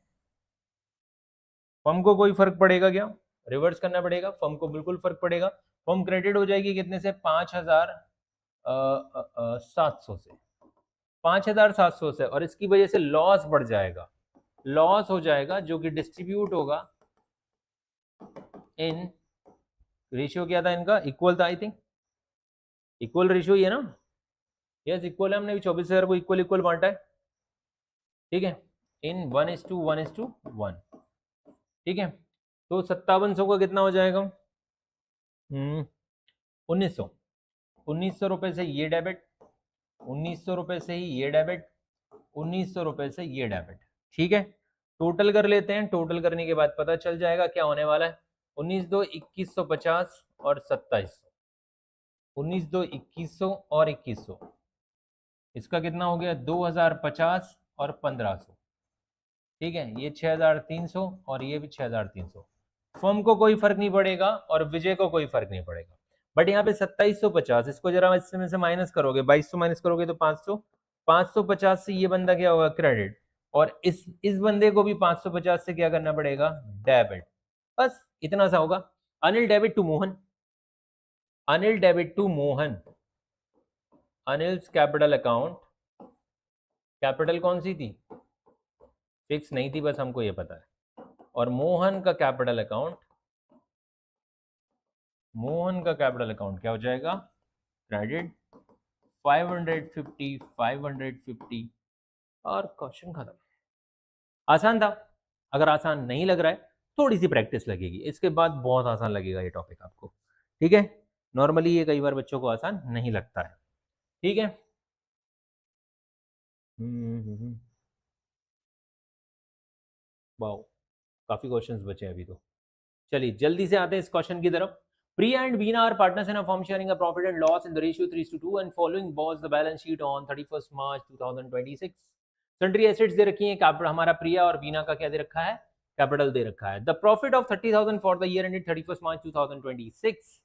फर्म को कोई फर्क पड़ेगा क्या? रिवर्स करना पड़ेगा। फर्म को बिल्कुल फर्क पड़ेगा। फर्म क्रेडिट हो जाएगी कितने से? 5,700 से। 5,700 से, और इसकी वजह से लॉस बढ़ जाएगा। लॉस हो जाएगा, जो कि डिस्ट्रीब्यूट होगा इन, रेशियो क्या था इनका? इक्वल था आई थिंक। इक्वल रेशियो ही है ना? यस, इक्वल है। हमने 24,000 को इक्वल इक्वल बांटा है। ठीक है, इन 1:1:1, ठीक है। तो 5700 का कितना हो जाएगा? 1900, 1900 रुपए से ये डेबिट, 1900 रुपए से ही ये डेबिट, 1900 रुपए से ये डेबिट, ठीक है। टोटल कर लेते हैं, टोटल करने के बाद पता चल जाएगा क्या होने वाला है। 19 2 2150 और 2700, 19 2 2100 और 2100, इसका कितना हो गया? 2050 और 1500, ठीक है। ये 6300 और ये भी 6300। फर्म को कोई फर्क नहीं पड़ेगा और विजय को कोई फर्क नहीं पड़ेगा। बट यहाँ पे 2750, इसको जरा इसमें से माइनस करोगे, 2200 माइनस करोगे तो 500, 550 से ये बंदा क्या होगा? क्रेडिट। और इस बंदे को भी 550 से क्या करना पड़ेगा? डेबिट। बस इतना सा होगा। Anil debit to Mohan, Anil debit to Mohan, Anil's capital account, capital कौन सी थी? फिक्स नहीं थी, बस हमको ये पता है। और मोहन का कैपिटल अकाउंट, मोहन का कैपिटल अकाउंट क्या हो जाएगा? क्रेडिट 550, 550 और क्वेश्चन खत्म। आसान था। अगर आसान नहीं लग रहा है, थोड़ी सी प्रैक्टिस लगेगी, इसके बाद बहुत आसान लगेगा ये टॉपिक आपको, ठीक है। नॉर्मली ये कई बार बच्चों को आसान नहीं लगता है, ठीक है। वाओ, काफी क्वेश्चंस बचे हैं अभी तो। चलिए जल्दी से आते हैं इस क्वेश्चन की तरफ। Priya and Veena are partners in a firm sharing a profit and loss in the ratio 3:2 and following was the balance sheet on 31st March 2026. Sundry assets दे रखी हैं, हमारा प्रिया और वीना का क्या दे रखा है? कैपिटल दे रखा है। The profit of 30,000 for the year ended 31st March 2026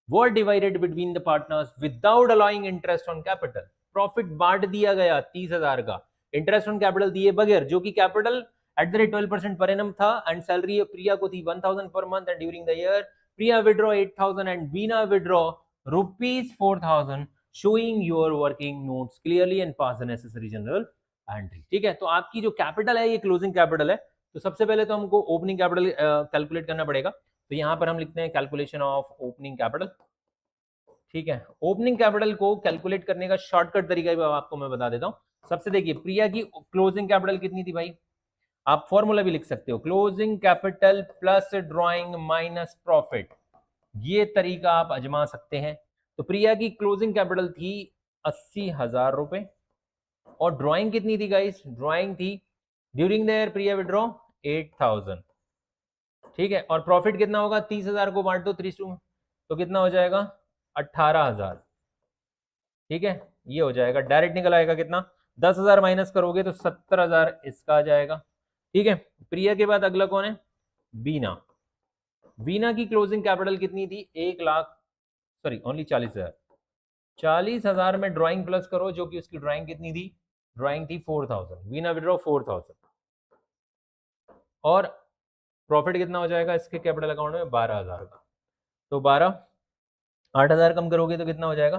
were divided between the partners without allowing interest on capital. Profit बांट दिया गया 30,000 का, इंटरेस्ट ऑन कैपिटल दिए बगैर, जो कि capital eight the rate 12% per annum था एंड सैलरी प्रिया को थी 1000 per month and during the year Priya withdraw 8,000 and Veena withdraw rupees 4,000, showing your working notes clearly and pass the necessary general entry, ठीक है। तो आपकी जो capital है ये क्लोजिंग कैपिटल है। तो सबसे पहले तो हमको ओपनिंग कैपिटल कैलकुलेट करना पड़ेगा। तो यहाँ पर हम लिखते हैं कैलकुलेशन ऑफ ओपनिंग कैपिटल, ठीक है। ओपनिंग कैपिटल को कैलकुलेट करने का शॉर्टकट तरीका भी आपको मैं बता देता हूँ। सबसे देखिए, प्रिया की क्लोजिंग कैपिटल कितनी थी भाई? आप फॉर्मूला भी लिख सकते हो, closing capital plus drawing minus profit, ये तरीका आप आजमा सकते हैं। तो प्रिया की क्लोजिंग कैपिटल थी 80,000 रुपए और ड्रॉइंग कितनी थी गाइस? ड्रॉइंग थी during the year Priya withdraw 8,000, ठीक है। और प्रॉफिट कितना होगा? 30,000 को बांट दो 3:2 में, तो कितना हो जाएगा? 18,000, ठीक है। ये हो जाएगा, डायरेक्ट निकल आएगा कितना? 10,000 माइनस करोगे तो 70,000 इसका आ जाएगा, ठीक है। प्रिया के बाद अगला कौन है? बीना। वीना की क्लोजिंग कैपिटल कितनी थी? 1 लाख, सॉरी ओनली 40,000, 40,000 में ड्राइंग प्लस करो, जो कि उसकी ड्राइंग कितनी थी? ड्राइंग थी 4,000, वीना विड्रॉ 4,000 और प्रॉफिट कितना हो जाएगा इसके कैपिटल अकाउंट में? 12,000 का। तो 12, 8,000 कम करोगे तो कितना हो जाएगा?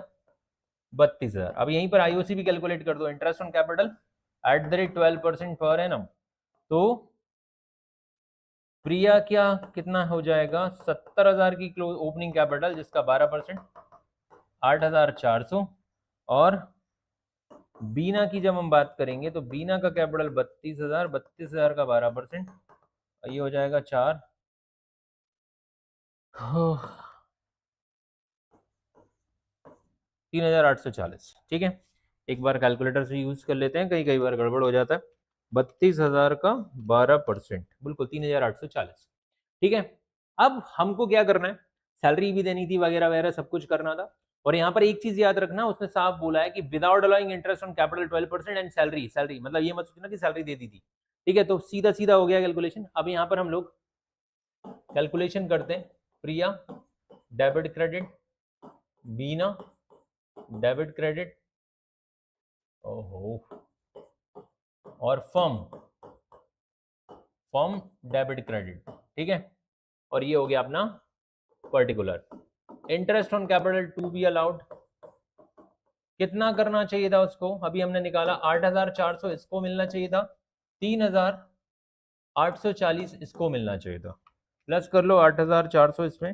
32,000। अब यहीं पर आईओसी भी कैलकुलेट कर दो, interest on capital eight the rate 12% per annum. तो प्रिया क्या कितना हो जाएगा? 70,000 की क्लोज ओपनिंग कैपिटल जिसका 12%, 8,400। और बीना की जब हम बात करेंगे तो बीना का कैपिटल 32,000, 32,000 का 12%, ये हो जाएगा 4, 3,840, ठीक है। एक बार कैलकुलेटर से यूज कर लेते हैं, कई बार गड़बड़ हो जाता है। 32,000 का 12%, बिल्कुल 3,840, ठीक है। अब हमको क्या करना है? सैलरी भी देनी थी, वगैरह वगैरह सब कुछ करना था। और यहाँ पर एक चीज याद रखना, उसने साफ बोला है कि without allowing interest on capital 12% and salary, salary मतलब ये मत सोचना कि सैलरी दे दी थी, ठीक है। तो सीधा सीधा हो गया कैलकुलेशन। अब यहाँ पर हम लोग कैलकुलेशन करते हैं। प्रिया डेबिट क्रेडिट, बीना डेबिट क्रेडिट, ओहो, और फर्म, फर्म डेबिट क्रेडिट, ठीक है। और ये हो गया अपना particular. Interest on capital to be allowed, कितना करना चाहिए था उसको? अभी हमने निकाला 8,400, इसको मिलना चाहिए था 3,840, इसको मिलना चाहिए था। प्लस कर लो 8,400 इसमें,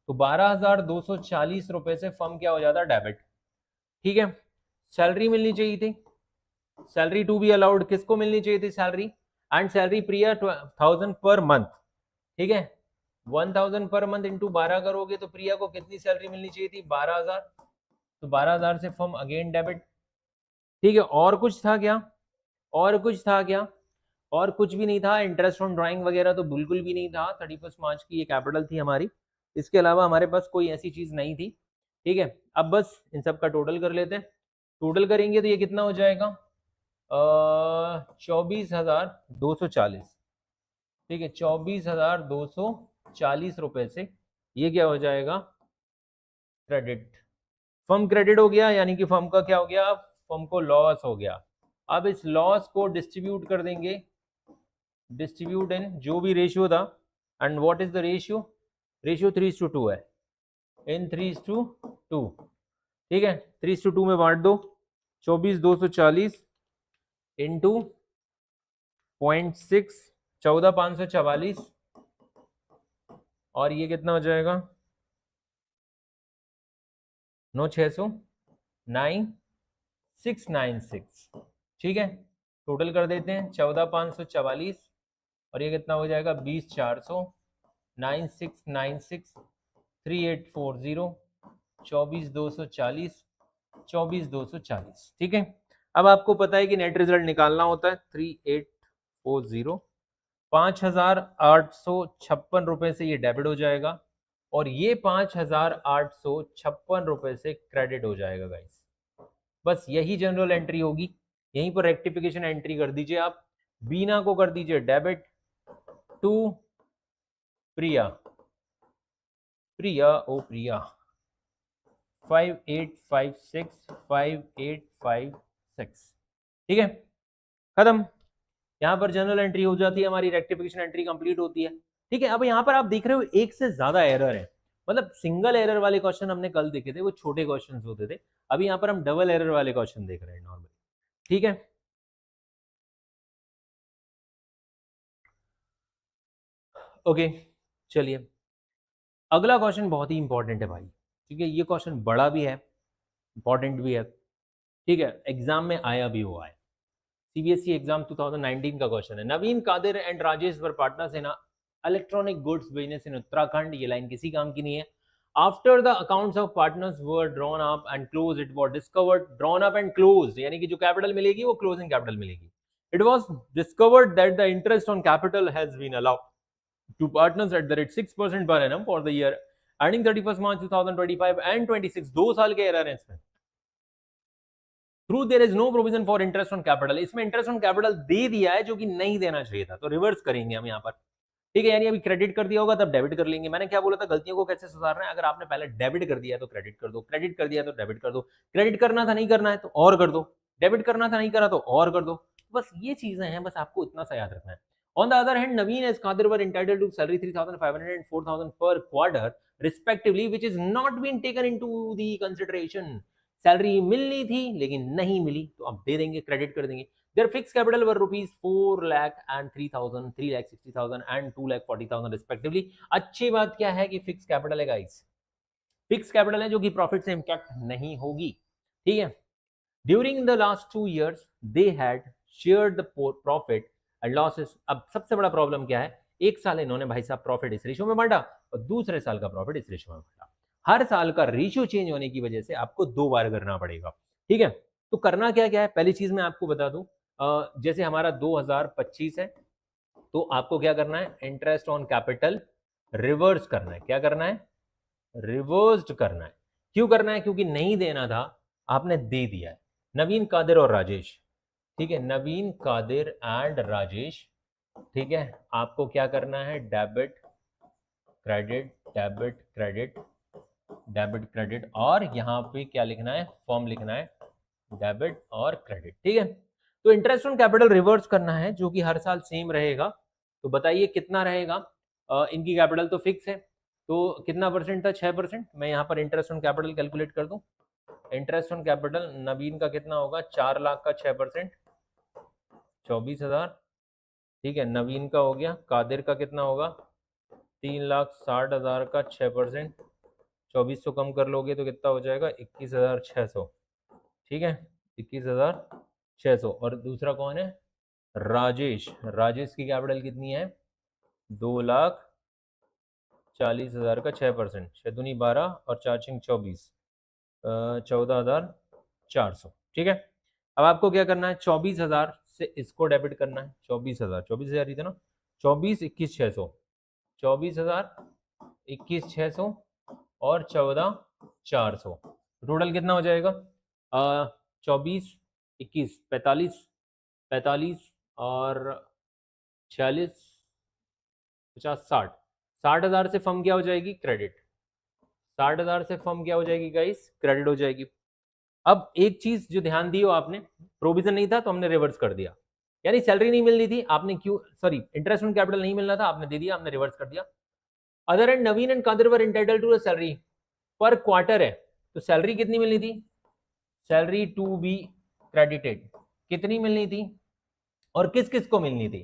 तो 12,240 रुपए से फर्म क्या हो जाता? डेबिट, ठीक है। सैलरी मिलनी चाहिए थी सैलरी टू बी अलाउड, किसको मिलनी चाहिए थी salary, and salary Priya 1000 per month, ठीक है। 1000 पर मंथ इंटू 12 करोगे तो प्रिया को कितनी सैलरी मिलनी चाहिए थी, 12,000। तो 12,000 से फर्म अगेन डेबिट, ठीक है। और कुछ था क्या, और कुछ था क्या, और कुछ भी नहीं था। इंटरेस्ट ऑन ड्राइंग वगैरह तो बिल्कुल भी नहीं था, 31 मार्च की ये कैपिटल थी हमारी। इसके अलावा हमारे पास कोई ऐसी चीज नहीं थी, ठीक है। अब बस इन सब का टोटल कर लेते हैं। टोटल करेंगे तो ये कितना हो जाएगा, 24,240, ठीक है। 24,240 रुपए से ये क्या हो जाएगा, क्रेडिट। फर्म क्रेडिट हो गया, यानी कि फर्म का क्या हो गया, फर्म को लॉस हो गया। अब इस लॉस को डिस्ट्रीब्यूट कर देंगे, डिस्ट्रीब्यूट इन जो भी रेशियो था, and what is the ratio, ratio 3:2 है, इन 3:2, ठीक है। 3:2 में बांट दो, 24,240 इंटू 0.6, 14,544, और ये कितना हो जाएगा, 9,600, 9,696, ठीक है। टोटल कर देते हैं, 14,544 और ये कितना हो जाएगा, 20,400, 9,696, 3,840, 24,240, 24,240, ठीक है। अब आपको पता है कि नेट रिजल्ट निकालना होता है, 3,840, 5,856 रुपए से ये डेबिट हो जाएगा, और ये 5,856 रुपए से क्रेडिट हो जाएगा गाइस। बस यही जनरल एंट्री होगी, यहीं पर रेक्टिफिकेशन एंट्री कर दीजिए आप। बीना को कर दीजिए डेबिट टू प्रिया, प्रिया ओ प्रिया 5856, 5856, ठीक है। खत्म, यहाँ पर जनरल एंट्री हो जाती है हमारी, रेक्टिफिकेशन एंट्री कंप्लीट होती है, ठीक है। अब यहाँ पर आप देख रहे हो एक से ज्यादा एरर है, मतलब सिंगल एरर वाले क्वेश्चन हमने कल देखे थे, वो छोटे क्वेश्चन होते थे। अभी यहाँ पर हम डबल एरर वाले क्वेश्चन देख रहे हैं नॉर्मली, ठीक है। ओके, चलिए अगला क्वेश्चन बहुत ही इंपॉर्टेंट है भाई, ठीक है। ये क्वेश्चन बड़ा भी है, इंपॉर्टेंट भी है, ठीक है। एग्जाम में आया भी हुआ है, सीबीएसई एग्जाम 2019 का क्वेश्चन है। Naveen Qadir and Rajesh were partners in electronic goods business in Uttarakhand, ये लाइन किसी काम की नहीं है। After the accounts of partners were drawn up and close, it was discovered, drawn up and close यानी कि जो कैपिटल मिलेगी वो क्लोजिंग कैपिटल मिलेगी। It was discovered that the interest on capital has been allowed to partners at the rate 6% per annum for the year ending 31st March 2025 and 26, 2 साल के error है इसमें। Through there is no provision for interest on capital, इसमें interest on capital दे दिया है जो कि नहीं देना चाहिए था, तो रिवर्स करेंगे हम यहाँ पर, ठीक है। यानी अभी क्रेडिट कर दिया होगा तब डेबिट कर लेंगे। मैंने क्या बोला था, गलतियों को कैसे सुधारना है, अगर आपने पहले डेबिट कर दिया तो क्रेडिट कर दो, क्रेडिट कर दिया तो डेबिट कर दो, क्रेडिट करना था नहीं करना है तो और कर दो, डेबिट करना था नहीं करा तो और कर दो, बस ये चीजें हैं, बस आपको इतना सा याद रखना है। On the other hand, Naveen as Qadir were entitled to salary 3,500 and 4,000 per quarter respectively, which is not been taken into the consideration. Salary मिलनी थी लेकिन नहीं मिली, तो अब दे देंगे, क्रेडिट कर देंगे। Their fixed capital were rupees 4 lakh and 3,000, 3,60,000 and 2,40,000 respectively. अच्छी बात क्या है कि फिक्स कैपिटल है गाइस, फिक्स कैपिटल है जो कि प्रॉफिट से इंपैक्ट नहीं होगी, ठीक है। During the last 2 years they had shared the profit and losses. अब सबसे बड़ा प्रॉब्लम क्या है, एक साल इन्होंने भाई साहब प्रॉफिट इस रेशियो में बांटा और दूसरे साल का प्रॉफिट इस रेशियो में बांटा। हर साल का रेशियो चेंज होने की वजह से आपको 2 बार करना पड़ेगा, ठीक है। तो करना क्या क्या है, पहली चीज मैं आपको बता दूं, जैसे हमारा 2025 है तो आपको क्या करना है, इंटरेस्ट ऑन कैपिटल रिवर्स करना है। क्या करना है, रिवर्स्ड करना है। क्यों करना है, क्योंकि नहीं देना था, आपने दे दिया है। नवीन कादिर और राजेश, ठीक है, नवीन कादिर एंड राजेश, ठीक है। आपको क्या करना है, debit credit, debit credit, debit credit, और यहां पे क्या लिखना है, फॉर्म लिखना है, डेबिट और क्रेडिट, ठीक है। तो इंटरेस्ट ऑन कैपिटल रिवर्स करना है जो कि हर साल सेम रहेगा। तो बताइए कितना रहेगा, इनकी कैपिटल तो फिक्स है, तो कितना परसेंट था, 6%। मैं यहाँ पर इंटरेस्ट ऑन कैपिटल कैलकुलेट कर दूं, इंटरेस्ट ऑन कैपिटल नवीन का कितना होगा, 4 लाख का 6%, 24,000, ठीक है। नवीन का हो गया, कादिर का कितना होगा, 3,60,000 का 6%, 2400 कम कर लोगे तो कितना हो जाएगा, 21,600, ठीक है, 21,000 600। और दूसरा कौन है? राजेश। राजेश की कैपिटल कितनी है? 2,40,000 का 6%, 6 दूनी 12 और 4 6 24, 14,400। ठीक है, अब आपको क्या करना है? 24,000 से इसको डेबिट करना है। 24,000, 24,000 ही था ना? 24, 21, 600, 24,000, 21, 600 और 14,400। टोटल कितना हो जाएगा? 24, 21, 45, 45 और 46, 50, 60। 60,000 से फर्म क्या हो जाएगी? क्रेडिट। 60,000 से फर्म क्या हो जाएगी गाइस? क्रेडिट हो जाएगी। अब एक चीज जो ध्यान दी हो आपने, प्रोविजन नहीं था तो हमने रिवर्स कर दिया, यानी सैलरी नहीं मिलनी थी आपने क्यों, सॉरी इंटरेस्ट ऑन कैपिटल नहीं मिलना था, आपने दे दिया, हमने रिवर्स कर दिया। Other and Naveen and Kadir were entitled to a salary per quarter है, तो सैलरी कितनी मिलनी थी? सैलरी टू बी क्रेडिटेड कितनी मिलनी थी और किस किस को मिलनी थी?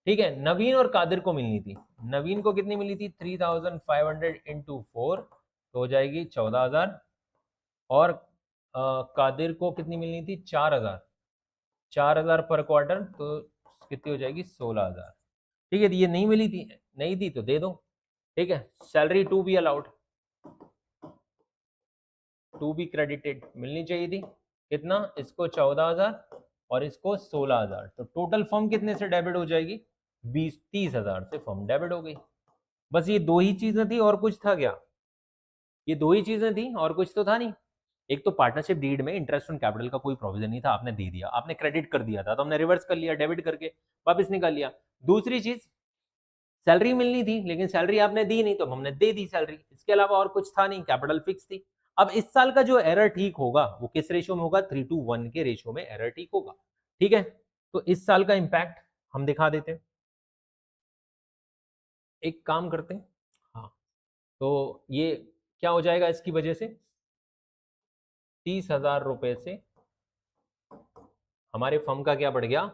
ठीक है, नवीन और कादिर को मिलनी थी। नवीन को कितनी मिलनी थी? 3,500 इंटू 4 तो हो जाएगी 14,000। और कादिर को कितनी मिलनी थी? 4,000। 4,000 पर क्वार्टर तो कितनी हो जाएगी? 16,000। ठीक है, ये नहीं मिली थी, नहीं दी तो दे दो। ठीक है, salary to be allowed, to be credited मिलनी चाहिए थी। कितना? इसको 14,000 और इसको 16,000, तो टोटल फर्म कितने से डेबिट हो जाएगी? 20-30,000 से फर्म डेबिट हो गई। बस ये दो ही चीजें थी, और कुछ था क्या? ये दो ही चीजें थी, और कुछ तो था नहीं। एक तो पार्टनरशिप डीड में इंटरेस्ट ऑन कैपिटल का कोई प्रोविजन नहीं था, आपने दे दिया, आपने क्रेडिट कर दिया था तो हमने रिवर्स कर लिया, डेबिट करके वापस निकाल लिया। दूसरी चीज, सैलरी मिलनी थी लेकिन सैलरी आपने दी नहीं तो हमने दे दी सैलरी, इसके अलावा और कुछ था नहीं, कैपिटल फिक्स थी। अब इस साल का जो एरर ठीक होगा वो किस रेशियो में होगा? 3:1 के रेशियो में एरर ठीक होगा। ठीक है, तो इस साल का इंपैक्ट हम दिखा देते हैं। एक काम करते हैं, हाँ, तो ये क्या हो जाएगा इसकी वजह से? 30,000 रुपए से हमारे फर्म का क्या बढ़ गया?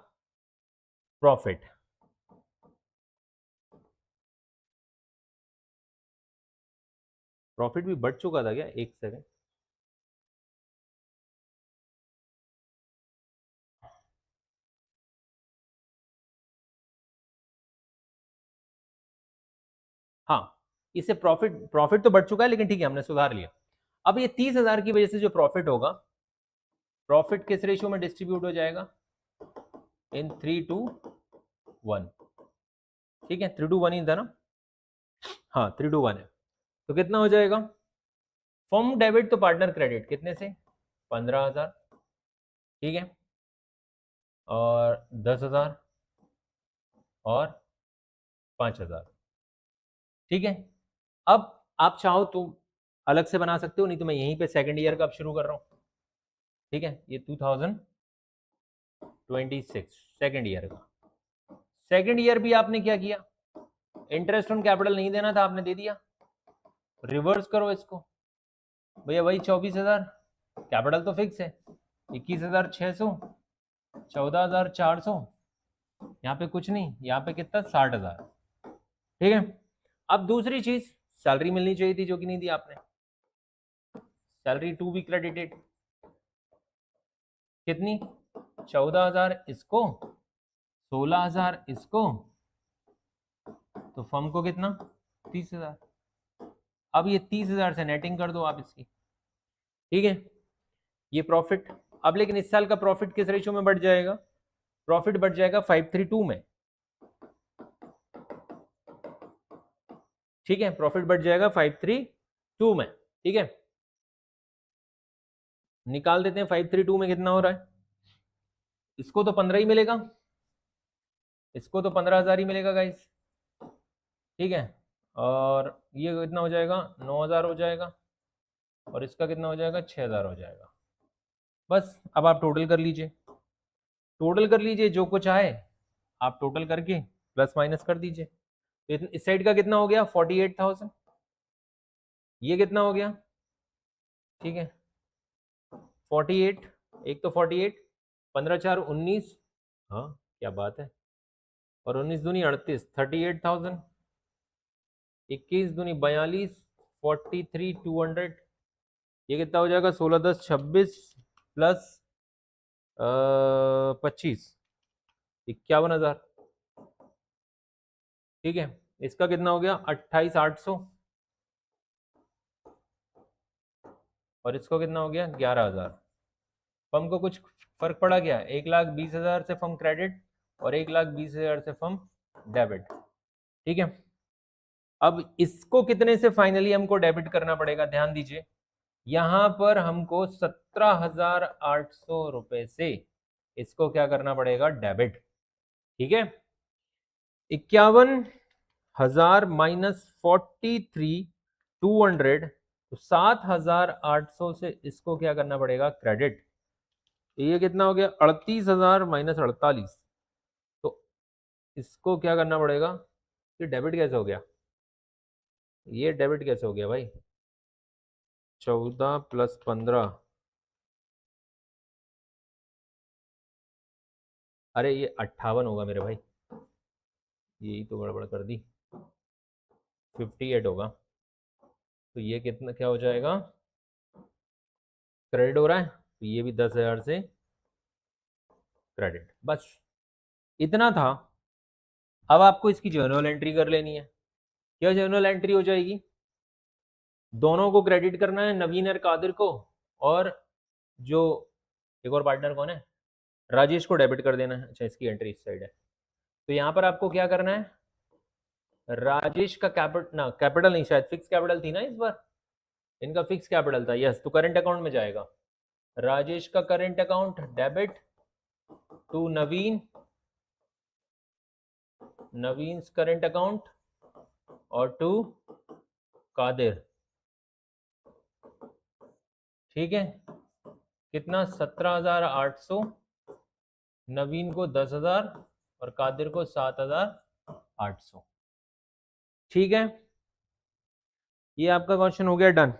प्रॉफिट। प्रॉफिट भी बढ़ चुका था क्या? एक सेकंड, हाँ, इससे प्रॉफिट प्रॉफिट तो बढ़ चुका है, लेकिन ठीक है हमने सुधार लिया। अब ये 30,000 की वजह से जो प्रॉफिट होगा, प्रॉफिट किस रेशियो में डिस्ट्रीब्यूट हो जाएगा? इन 3:1। ठीक है, 3:1 ही था ना? हाँ, 3:1 है। तो कितना हो जाएगा? फर्म डेबिट तो पार्टनर क्रेडिट कितने से? 15,000। ठीक है, और 10,000 और 5,000। ठीक है, अब आप चाहो तो अलग से बना सकते हो, नहीं तो मैं यहीं पे सेकंड ईयर का अब शुरू कर रहा हूँ। ठीक है, ये 2026 सेकंड ईयर का। सेकंड ईयर भी आपने क्या किया? इंटरेस्ट ऑन कैपिटल नहीं देना था, आपने दे दिया। रिवर्स करो इसको भैया, वही 24,000, कैपिटल तो फिक्स है, 21,600, 14,400, यहाँ पे कुछ नहीं, यहाँ पे कितना? 60,000। ठीक है, अब दूसरी चीज, सैलरी मिलनी चाहिए थी जो कि नहीं दी आपने। सैलरी टू बी क्रेडिटेड कितनी? 14,000 इसको, 16,000 इसको, तो फर्म को कितना? 30,000। अब ये 30,000 से नेटिंग कर दो आप इसकी। ठीक है, ये प्रॉफिट। अब लेकिन इस साल का प्रॉफिट किस रेशियो में बढ़ जाएगा? प्रॉफिट बढ़ जाएगा 532 में। ठीक है, प्रॉफिट बढ़ जाएगा 532 में। ठीक है, निकाल देते हैं 532 में कितना हो रहा है। इसको तो 15 ही मिलेगा, इसको तो 15,000 ही मिलेगा गाइस। ठीक है, और ये कितना हो जाएगा? 9,000 हो जाएगा, और इसका कितना हो जाएगा? 6,000 हो जाएगा। बस अब आप टोटल कर लीजिए, टोटल कर लीजिए, जो कुछ आए आप टोटल करके प्लस माइनस कर दीजिए। तो इस साइड का कितना हो गया? 48,000। ये कितना हो गया? ठीक है, 48, एक तो 48, 15 4 19, हाँ क्या बात है, और 19 दूनी 38, 38,000, 21 दूनी 42, 43,200। ये कितना हो जाएगा? 16 10 26 प्लस 25, 51,000। ठीक है, इसका कितना हो गया 28,800, और इसको कितना हो गया 11,000। फर्म को कुछ फर्क पड़ा क्या? 1,20,000 से फर्म क्रेडिट और 1,20,000 से फर्म डेबिट। ठीक है, अब इसको कितने से फाइनली हमको डेबिट करना पड़ेगा? ध्यान दीजिए, यहां पर हमको 17,800 रुपए से इसको क्या करना पड़ेगा? डेबिट। ठीक है, 51,000 माइनस 43,200, तो 7,800 से इसको क्या करना पड़ेगा? क्रेडिट। ये कितना हो गया? 38,000 माइनस 48, तो इसको क्या करना पड़ेगा? ये डेबिट कैसे हो गया? ये डेबिट कैसे हो गया भाई? 14 प्लस 15, अरे ये 58 होगा मेरे भाई, यही तो गड़बड़ कर दी। 58 होगा, तो ये कितना क्या हो जाएगा? क्रेडिट हो रहा है, तो ये भी 10,000 से क्रेडिट। बस इतना था। अब आपको इसकी जर्नल एंट्री कर लेनी है। क्या जर्नल एंट्री हो जाएगी? दोनों को क्रेडिट करना है, नवीन और कादिर को, और जो एक और पार्टनर कौन है, राजेश को डेबिट कर देना है। अच्छा, इसकी एंट्री इस साइड है, तो यहां पर आपको क्या करना है? राजेश का कैपिटल, ना कैपिटल नहीं, शायद फिक्स कैपिटल थी ना इस बार, इनका फिक्स कैपिटल था। यस, तो करंट अकाउंट में जाएगा। राजेश का current account debit to Naveen, Naveen current account, और टू कादिर। ठीक है, कितना? 17,800, नवीन को 10,000 और कादिर को 7,800। ठीक है, ये आपका क्वेश्चन हो गया डन।